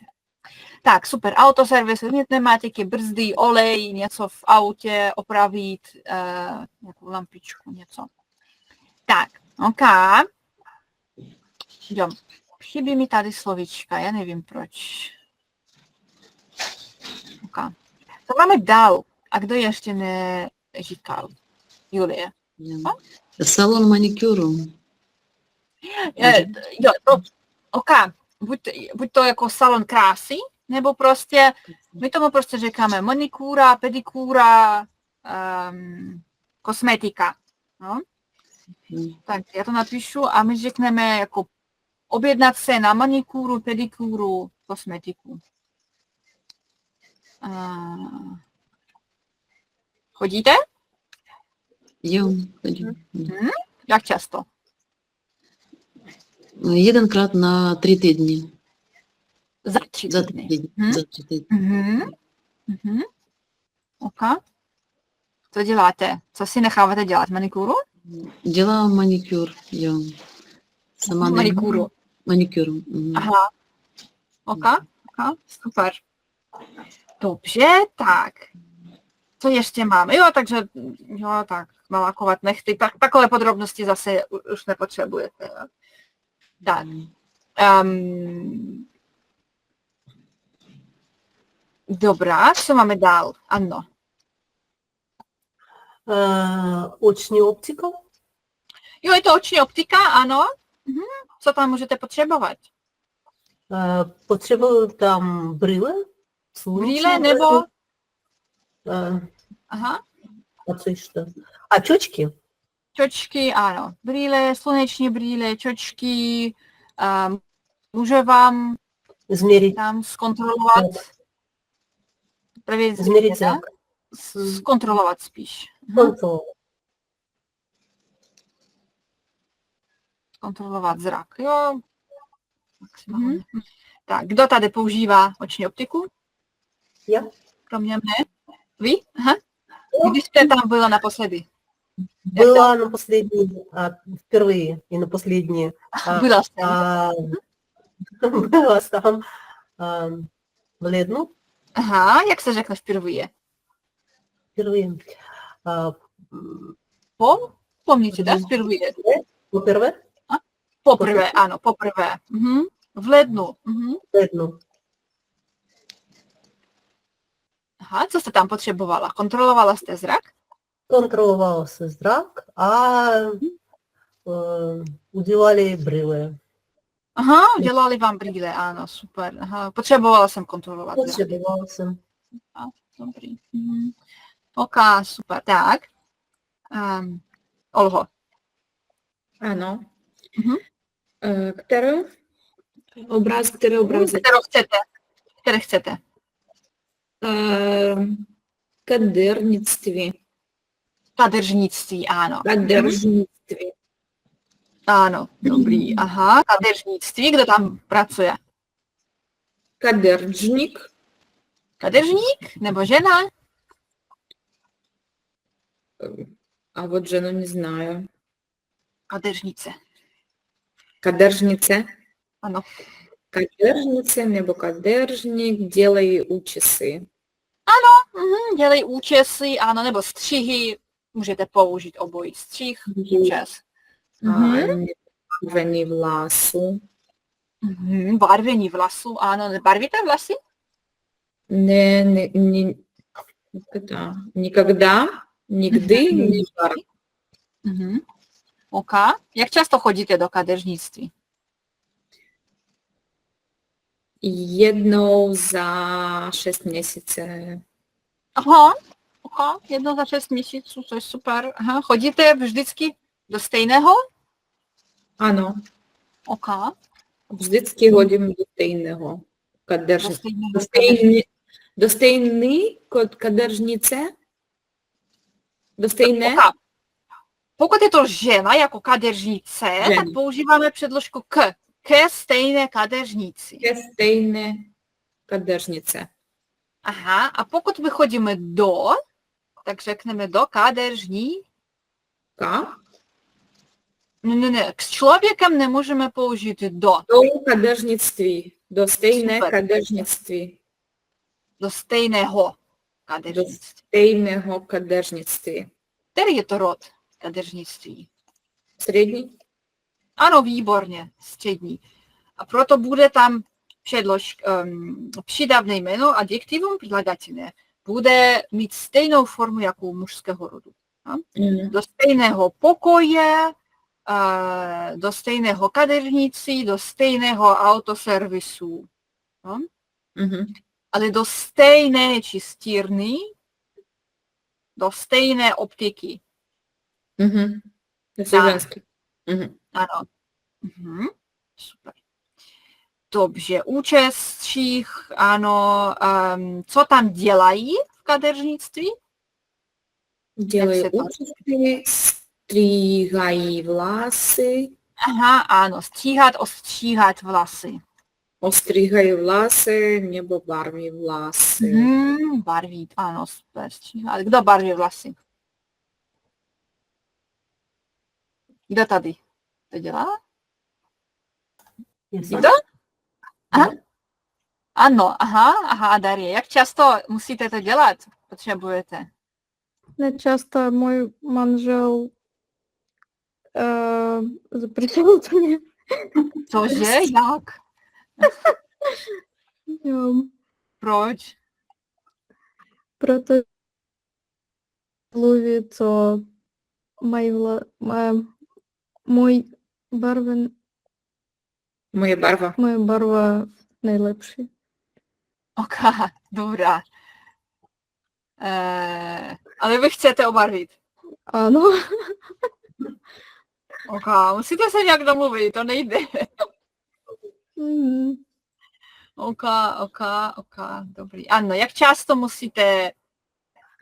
Tak, super, autoservis, pneumatiky, brzdy, olej, něco v autě, opravit, nějakou lampičku, něco. Tak, ok. Jo, chybí mi tady slovíčka, já nevím proč. Ok. To máme dál. A kdo ještě neříkal? Julie. Салон маникюру. Jo, to, ok. Buď to jako salon krásy, nebo prostě, my tomu prostě říkáme manikúra, pedikúra, kosmetika. No? Tak já to napíšu a my řekneme jako objednat se na manikúru, pedikúru, kosmetiku. Chodíte? Jo, chodím. Jak často? Jedenkrát na 3 týdny. Za 3 Za 3 týdny. týdny. Hm? Za 3 týdny. Mhm. OK. Co děláte? Co si necháváte dělat? Manikúru? Dělám manikur, jo. Sama Manikúru. Manikuru. Aha. OK. Super. Dobře, tak. Co ještě máme? Jo, takže, jo, tak, malákovat nechty. Takové podrobnosti zase už nepotřebujete. Jo. Tak. Dobrá, co máme dál? Ano. Oční optika. Jo, je to oční optika, ano. Co tam můžete potřebovat? Potřebuju tam brýle. Brýle nebo... Aha. A co ještě? A čočky. Čočky, ano. Brýle, sluneční brýle, čočky. Může vám Změřit. tam zkontrolovat. Právě Změřit zrak. Zkontrolovat spíš. Kontrol. Kontrolovat zrak, jo. Maximálně. Tak, kdo tady používá oční optiku? Já. Kromě mne? Vy? Aha. Když jste tam byla naposledy? Была на последней, впервые и на последние. Byla jste. Была там в lednu. Aha, jak se řekne vpěrvuje? Впервые. Pomníte, tak? Vpěrvuje. Poprvé? Poprvé, ano, poprvé. V lednu. В lednu. Aha, co jste tam potřebovala? Kontrolovala jste zrak? Контролировал зрак, уделали брылы. Aha, dělali vám brýle, ano, super. Aha, potřebovala jsem kontrolovat zrak. Потребовал jsem. Dobrý. OK, super. Tak. Olho. Ano. Mhm. Který obrazek? Kterou chcete? Které chcete? Kadernictví. Kadeřnictví, ano. Kadeřnictví. Ano, dobrý. Aha, kadeřnictví, kdo tam pracuje? Kadeřník. Kadeřník nebo žena? A вот ženu не знаю. Kadeřnice. Kadeřnice. Ano. Kadeřnice nebo kadeřník dělají účesy. Dělej účesy, ano, nebo střihy. Můžete použít obojí. Střih, účes. Barvení vlasu. Barvení vlasu, ano. Barvíte vlasy? Ne, никогда, nikdy, nebarv. OK. Jak často chodíte do kadeřnictví? Jednou za 6 měsíců. Aha, jednou za 6 měsíců, to je super. Aha. Chodíte vždycky do stejného? Ano, OK. vždycky hodím do stejného kadeřnice. Do stejné kadeřnice? Do stejné? OK. Pokud je to žena jako kadeřnice, tak používáme předložku k. Ke stejné kadeřnici. Ke stejné kadeřnice. Aha, a pokud vychodíme do, tak řekneme do kadeřníka. Ne, s člověkem nemůžeme použít do. Do kadeřnictví. Do stejné kadeřnictví. Do stejného kadeřnictví. Do stejného kadeřnictví. Který je to rod kadeřnictví? Střední? Ano, výborně, střední. A proto bude tam přidavné jméno, adjektivum, přilagatelné. Bude mít stejnou formu jako u mužského rodu. Do stejného pokoje, do stejného kadeřnicí, do stejného autoservisu. Ale do stejné čistírny, do stejné optiky. To je ženský. Ano. Super. Dobře, účes, střih, ano. Co tam dělají v kadeřnictví? Dělají účesy, stříhají vlasy. Aha, ano, stříhat, ostříhat vlasy. Ostříhají vlasy nebo barví vlasy. Barvít, ano, super, stříhat. Kdo barví vlasy? Kdo tady to dělá? Если- Kdo? Aha. Да. Ano, aha, Darie. Jak často musíte to dělat? Potřebujete? Часто мой манжел запретил это мне. Cože? Jak? Proč? Proto mluví, co mají můj Moje barva nejlepší. Ok, dobrá. Ale vy chcete obarvit. Ano. Ok, musíte se nějak domluvit, to nejde. Mhm. Ok, dobrý. Ano, jak často musíte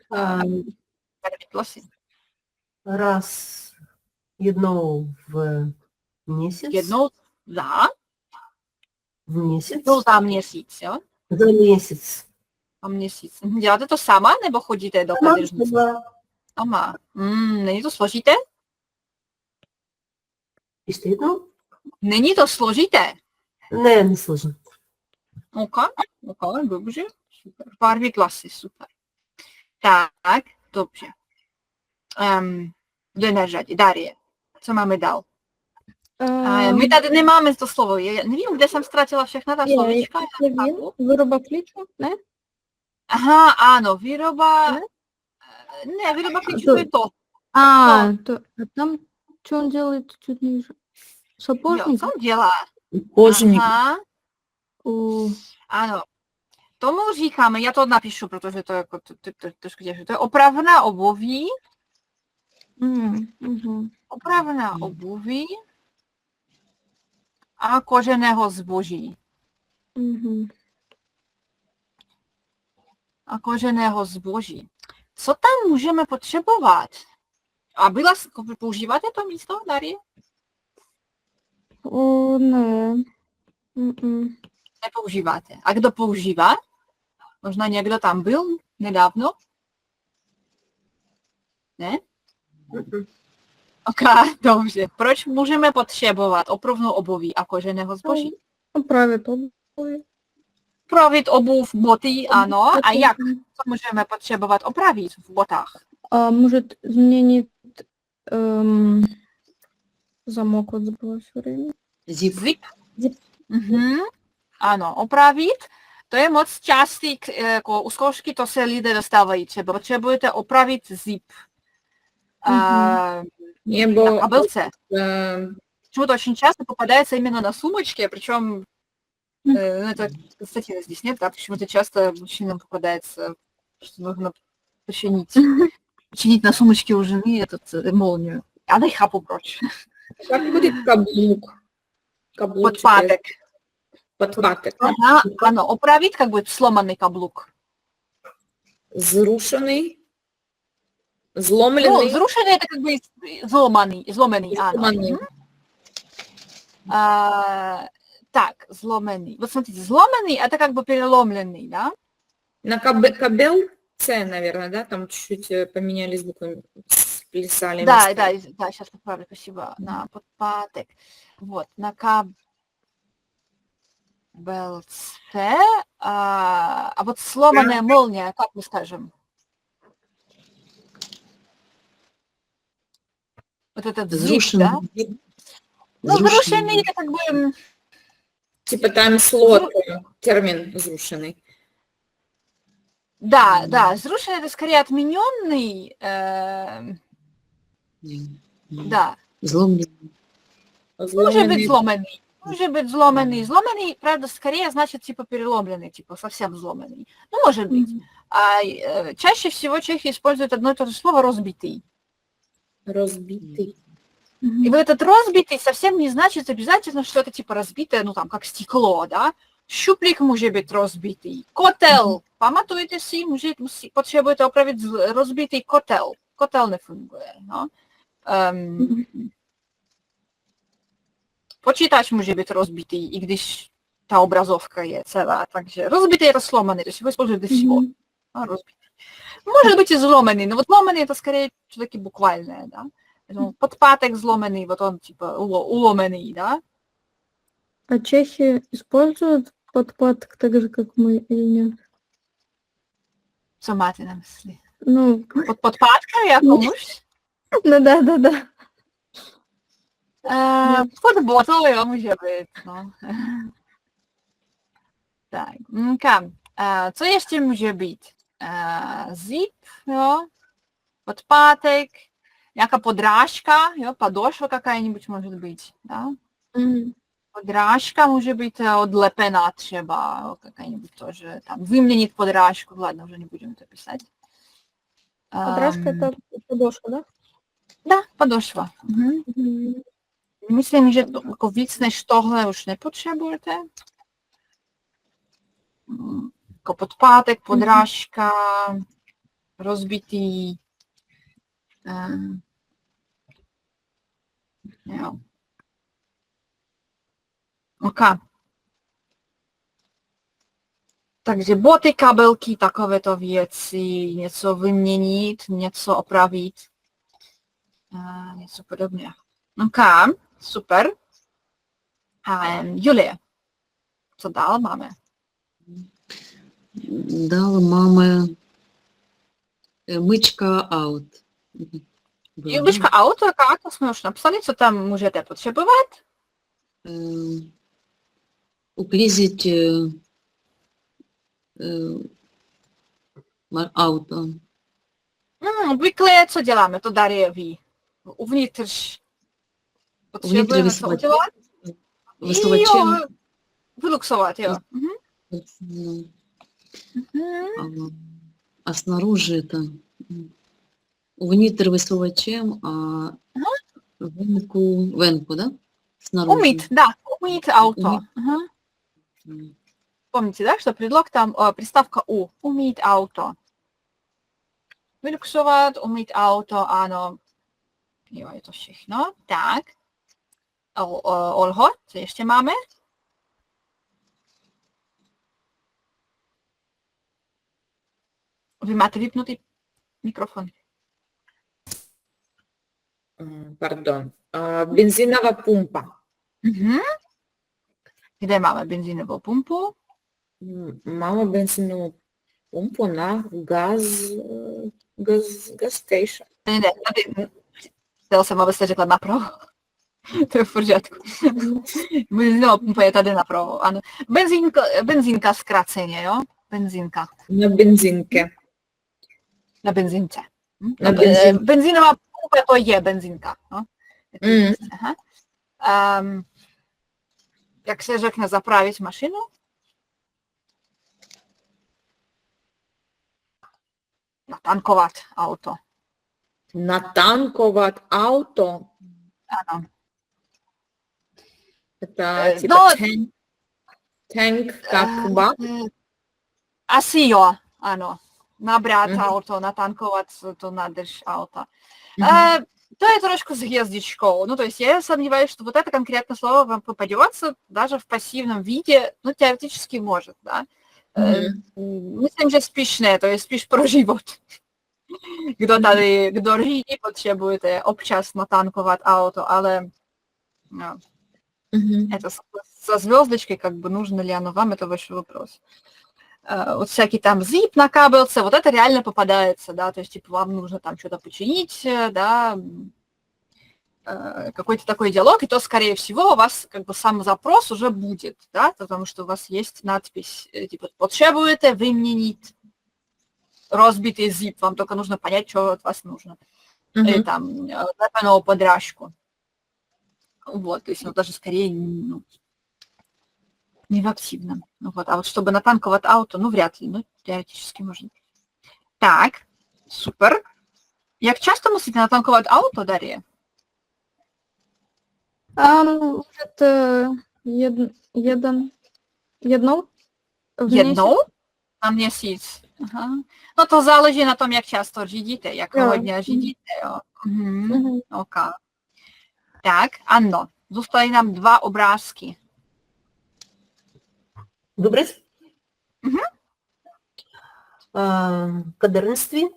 barvit vlasy? Раз jednou v měsíc. Jednou za? V měsíc. Jednou za měsíc, jo? За месяц. A měsíc. Děláte to sama, nebo chodíte do kadeřnice? Sama. Není to složité? Ještě jednou? Není to složité? Ne, nesloženo. Ok, dobře. Super. Barvit vlasy, super. Tak, dobře. Jde na řadě. Darie, co máme dál? My tady nemáme to slovo. Nevím, kde jsem ztratila všechna ta slovíčka. Výroba klíčů, ne? Aha, ano, výroba... Ne, výroba klíčů je to. A tam, что он делает чуть ниже? Jo, Сапожник? co on dělá? Кожаник. Aha, У, ano. Tomu říkáme, já to napíšu, protože to je jako trošku těžké. To je opravná obuví. мгм. Opravná obuví a koženého zboží. Мгм. A koženého zboží. Co tam můžeme potřebovat? A používáte to místo, Darie? О, не. Мгм. Nepoužíváte. A kdo používá? Možná někdo tam byl nedávno? Ne? Ok, dobře. Proč můžeme potřebovat opravnou obuví a koženého zboží? Правит обувь. Opravit obuv, boty, ano. A Boty. jak? Co můžeme potřebovat opravit v botách? Может изменить замок, вот забыла все время. Зип. Zip. Ano, opravit. To je moc častý, jako u zkoušky to se lidé dostávají. Třeba potřebujete opravit zip. Nebo Na kabelce. э, Почему-то очень часто попадается именно на сумочке, причем, это, кстати, здесь нет, да, почему-то часто мужчинам попадается, что нужно починить на сумочке у жены молнию. А дай хапу прочь. как будет каблук? Каблучек. Подпаток. Подпаток. Ага, оно, оправить, как будет сломанный каблук. Зрушенный. Ну, Зломленный. взрушенный это как бы зломанный, оно. Зломанный. Так, зломанный. Вот смотрите, зломанный это как бы переломленный, да? На кабел С, наверное, да? Там чуть-чуть поменялись буквы, сплясали. Да, местами. да, сейчас поправлю, спасибо. На подпаток. Вот, на кабелце. А вот сломанная молния, как мы скажем? Вот этот зип, да? Взрушенный. Ну, взрушенный это как бы... Типа там слот, термин взрушенный. Да, взрушенный это скорее отмененный, да. Зломленный. Может быть взломанный. Взломанный, правда, скорее значит типа переломленный, типа совсем взломанный. Ну, может быть. А чаще всего чехи используют одно и то же слово «розбитый». Разбитый. И вот этот розбитый совсем не значит обязательно, что это типа разбитое, ну там, как стекло, да? Щуплик может быть розбитый. Котел. Pamatujete si, potřebujete opravit rozbitý kotel. Kotel nefunguje, no. počítač může být rozbitý, i když ta obrazovka je celá, takže rozbitý je to slomený, to se использует для всего. А, розбитый. Может быть и зломанный, но вот зломанный это скорее все-таки буквальное, да. Подпаток зломанный, вот он типа уломанный, да. А чехи используют подпаток так же, как мы, или нет? Co máte na mysli? Ну, Pod podpátkami jako muž? ну да. Pod botol, jo, může být, no. Tak, kam? Co ještě může být? Zip, jo, podpátek, nějaká podrážka, jo, подошва какая-нибудь может быть, да? Podrážka může být odlepená třeba, jo, какая-нибудь тоже, там, vyměnit podrážku, ладно, уже не будем это писать. Подражка это подошва, да? Да, подошва. Myslím, že to, jako víc než tohle už nepotřebujete. Jako podpátek, podrážka, rozbitý. Jo. OK. Takže boty, kabelky, takovéto věci, něco vyměnit, něco opravit, něco podobně. OK, super. Julie, co dál máme? Dál máme myčka out. Myčka out, tak to jsme už napsali, co tam můžete potřebovat? Uklízet auto. Obvykle, co děláme, to Darie ví. Uvnitř potřebujeme co udělat? Висувачем. Vyluxovat, jo. А снаружи это внутрь высувачем, а венку, да? Снаружи. Умыть, да, умыть auto. Помните, да, что предлог там, приставка у, umýt auto. Vyluxovat, umýt auto, ano. Jo, je to všechno. Tak. Olho, co ještě máme? Vy máte vypnutý mikrofon. Pardon. Benzínová pumpa. Kde máme benzínovou pumpu? Máme benzínovou pumpu na gas station. Ne, tady, chtěla jsem, abyste řekla napravo. To je v pořádku. Benzínová pumpa je tady napravo, ano. Benzínka zkráceně, jo? Benzínka. Na benzínke. Na benzínce. Na benzínce. Benzínová pumpa to je benzínka. No? Aha. Jak se řekne zapravit mašinu? Natankovat auto. Natankovat auto. Ano. Это типа No, tank как бак. asi jo, ano. Nabrat auto, natankovat to nádrž auta. То je trošku с hvězdičkou. Ну, то есть я сомневаюсь, что вот это конкретное слово вам попадется даже в пассивном виде, ну, теоретически может, да. Myslím, že spíš ne, to je spíš pro život. Kdo řídí, potřebujete občas natankovat auto, ale no, это со звездочкой, как бы нужно ли оно вам, это ваш вопрос. Вот всякий там zip на кабелце, вот это реально попадается, да, то есть, типа, вам нужно там что-то починить, да, какой-то такой диалог, и то, скорее всего, у вас, как бы, сам запрос уже будет, да, потому что у вас есть надпись, типа, потребуете выменить розбитый zip, вам только нужно понять, что от вас нужно, или там, лепеную подражку, вот, то есть, ну, даже скорее, ну, не в активном. Вот. А вот чтобы натанковать auto, ну, вряд ли, ну, теоретически можно. Так, супер. Як часто мусите натанковать auto, Дар'я? Может, jednou v Jednou? Na měsíc. Aha. No to záleží na tom, jak často řídíte, jak hodně řídíte, jo. OK. Tak, ano. Zůstaly nám 2 obrázky. Выбрать? Мгм. Kadernictví?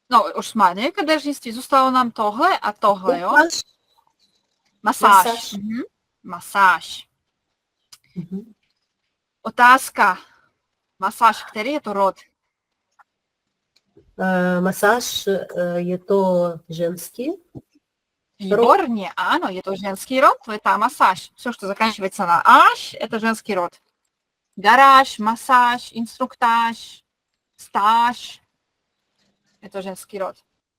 No, už jsme, ne? Kadeřnictví. Zůstalo nám tohle a tohle, jo? Masáž. Masáž. Masáž. Mhm. Masáž. Мгм. Otázka. Masáž, který je to rod? Masáž je to ženský. Výborně, ano, je to ženský rod, to je ta masáž. Все, что заканчивается на аш, это женский род. Garáž, masáž, instruktáž, stáž, je to ženský rod.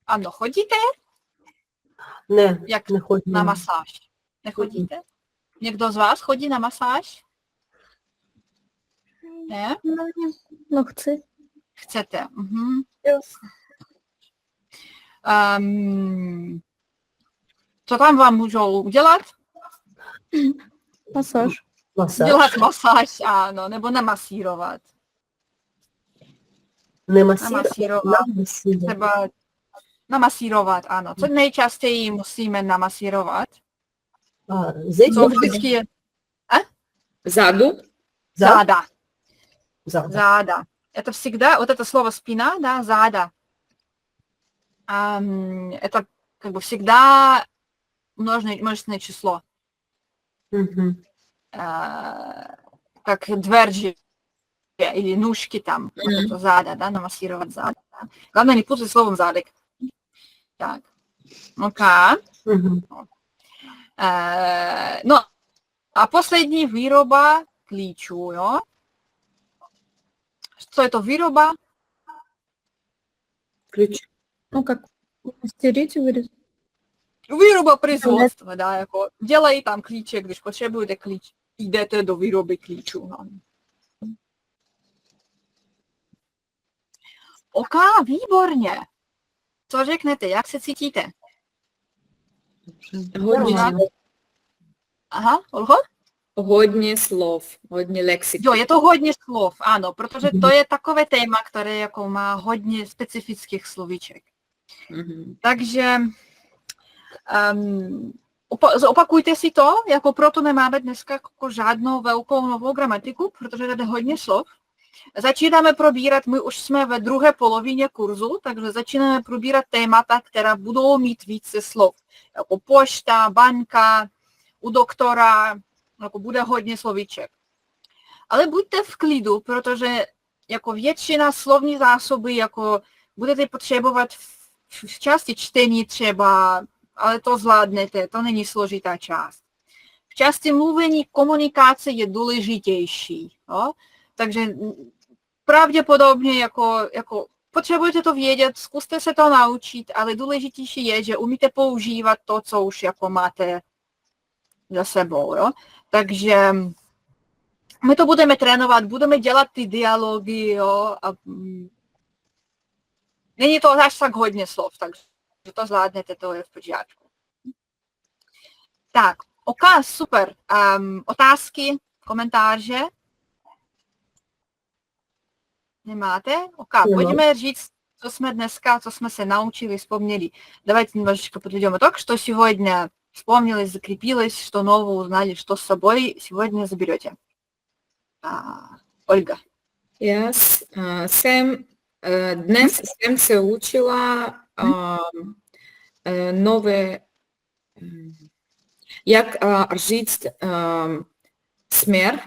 Ano, chodíte Ne, Jak nechodím. na masáž? Nechodíte? Někdo z vás chodí na masáž? Ne? No chci. Chcete. Mhm. Co tam vám můžou udělat? Массаж. Masáž. Dělat masáž, ano, nebo namasírovat. Nemasírovat. Třeba namasírovat, ano. Co nejčastěji musíme namasírovat? Co vždycky je Заду. záda. Záda. Záda. Это всегда, вот это слово спина, да, záda. Это как бы всегда множественное число. Мгм. Как дверджи или ножки там, вот это záda, да, намассировать záda. Да. Главное не путать словом задек. Так. Ну-ка. Мгм. No a poslední výroba klíčů, jo? Co je to výroba? Ключ. Ну как, мастерить и вырезать. Výroba производства, да, jako dělají tam klíče, když potřebujete klíč, jdete do výroby klíčů. No. OK, výborně. Co řeknete, jak se cítíte? Hodně, Aha, Olho? hodně slov, hodně lexik. Jo, je to hodně slov, ano, protože to je takové téma, které jako má hodně specifických slovíček. Mhm. Takže opakujte si to, jako proto nemáme dneska jako žádnou velkou novou gramatiku, protože tady je hodně slov. Začínáme probírat, my už jsme ve druhé polovině kurzu, takže začínáme probírat témata, která budou mít více slov. Jako pošta, banka, u doktora, jako bude hodně slovíček. Ale buďte v klidu, protože jako většina slovní zásoby, jako budete potřebovat v části čtení třeba, ale to zvládnete, to není složitá část. V části mluvení komunikace je důležitější. Jo? Takže pravděpodobně jako potřebujete to vědět, zkuste se to naučit, ale důležitější je, že umíte používat to, co už jako máte za sebou. Jo? Takže my to budeme trénovat, budeme dělat ty dialogy, jo, a není to až tak hodně slov, takže to zvládnete, to je v pořádku. Tak, OK, super. Otázky, komentáře? Nemáte? OK, pojďme říct, co jsme se naučili, вспомнили. Давайте немножечко подведем итог, что сегодня вспомнилось, закрепилось, что нового узнали, что с собой сегодня заберете. Ольга. Yes. Dnes jsem se učila nové, jak říct směr,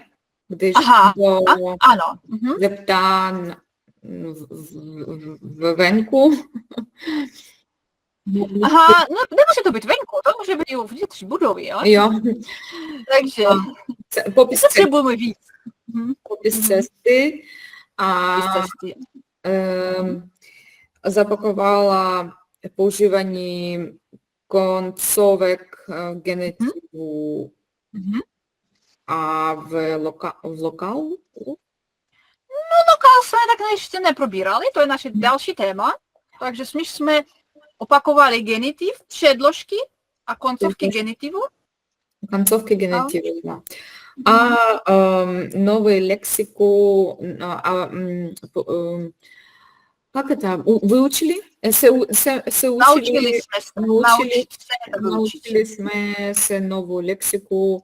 když ano. zeptá venku. Aha, no nemusí to být venku, to může být i uvnitř budovy, jo? Jo. Takže popis potřebujeme víc. Popis cesty a zapakovala používání koncovek genitivu a v lokálu? No lokál jsme tak ještě neprobírali, to je naše další téma, takže my jsme opakovali genitiv, předložky a koncovky genitivu. Koncovky genitivu, no. A nový lexiku Как это? Выучили? Се Научились мы, научились, это выучить. научились мы се нову лексику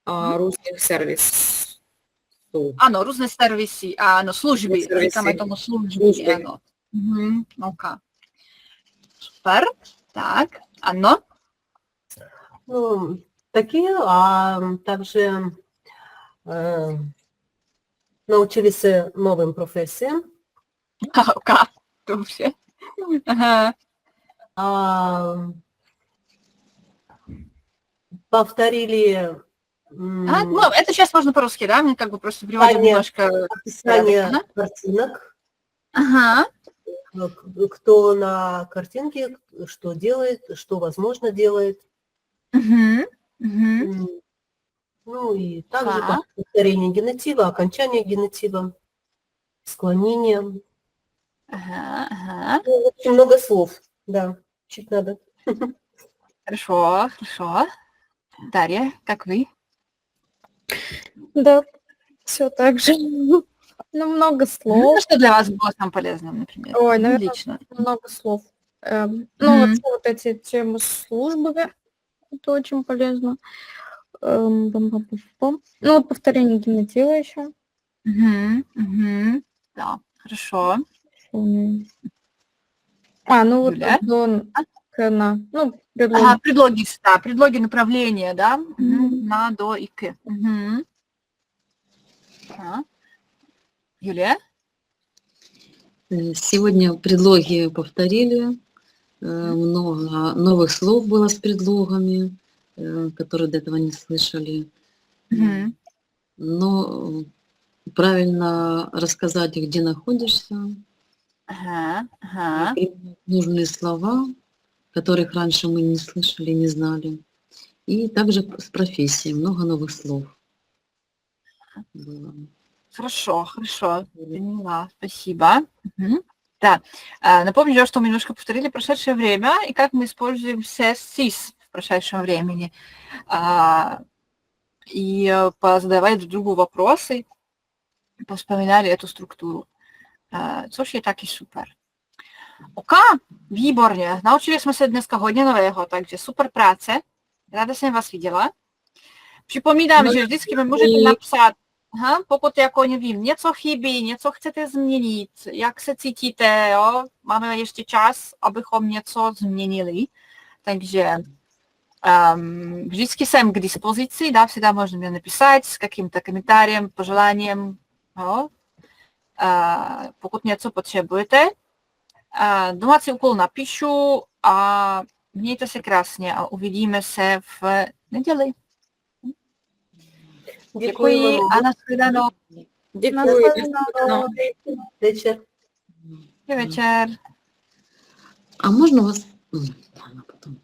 русских сервисов. Ano, různé servisy, ano, služby, Servisy. říkáme tomu služby, Služby. ano. Ok. Super, tak, ano. Ну, такие, а также научились новым профессиям, Ok, dobře. Aha. Повторили Ну, это сейчас можно по-русски, да? Мы как бы просто переводим Описание. немножко. описание Ага. картинок, Ага. кто на картинке, что делает, что возможно делает. Мгм. Мгм. Ну и также Так. повторение генетива, окончание генетива, склонение. Ага, ага. Ну, в общем, много слов, да, чуть надо. Хорошо, хорошо. Дарья, как вы? Да, все так же. Ну, много слов. Ну, что для вас было самым полезным, например? Ой, Ну, наверное, лично. много слов. Ну, Мгм. вообще вот эти темы с службами, это очень полезно. Бам-бам-бам-бам. Ну, вот повторение генетива еще. Мгм, мгм. Да, хорошо. Ну, вот Юля? до на, ну, Ага, предлоги. предлоги, да, предлоги направления, да? Мгм. На, до и к. Мгм. Ага. Юлия? Сегодня предлоги повторили, много новых слов было с предлогами, которые до этого не слышали. Мгм. Но правильно рассказать, где находишься, Ага, ага. применять нужные слова, которых раньше мы не слышали, не знали. И также с профессией много новых слов было. Хорошо, хорошо. Поняла. Спасибо. Мгм. Да. Напомню, что мы немножко повторили прошедшее время и как мы используем СИС в прошедшем времени. И позадавали друг другу вопросы, повспоминали эту структуру. Což je taky super. OK, výborně. Naučili jsme se dneska hodně nového, takže super práce. Ráda jsem vás viděla. Připomínám, že vždycky mi můžete napsat, pokud jako nevím, něco chybí, něco chcete změnit, jak se cítíte, jo? Máme ještě čas, abychom něco změnili. Takže vždycky jsem k dispozici, да, всегда можно мне написать с каким-то комментарием, пожеланием, jo? Pokud něco potřebujete. Domácí úkol napíšu a mějte se krásně a uvidíme se v neděli. Děkuji a nashledanou. Děkuji. Вечер. Dobrý večer. А можно вас... Ладно, потом.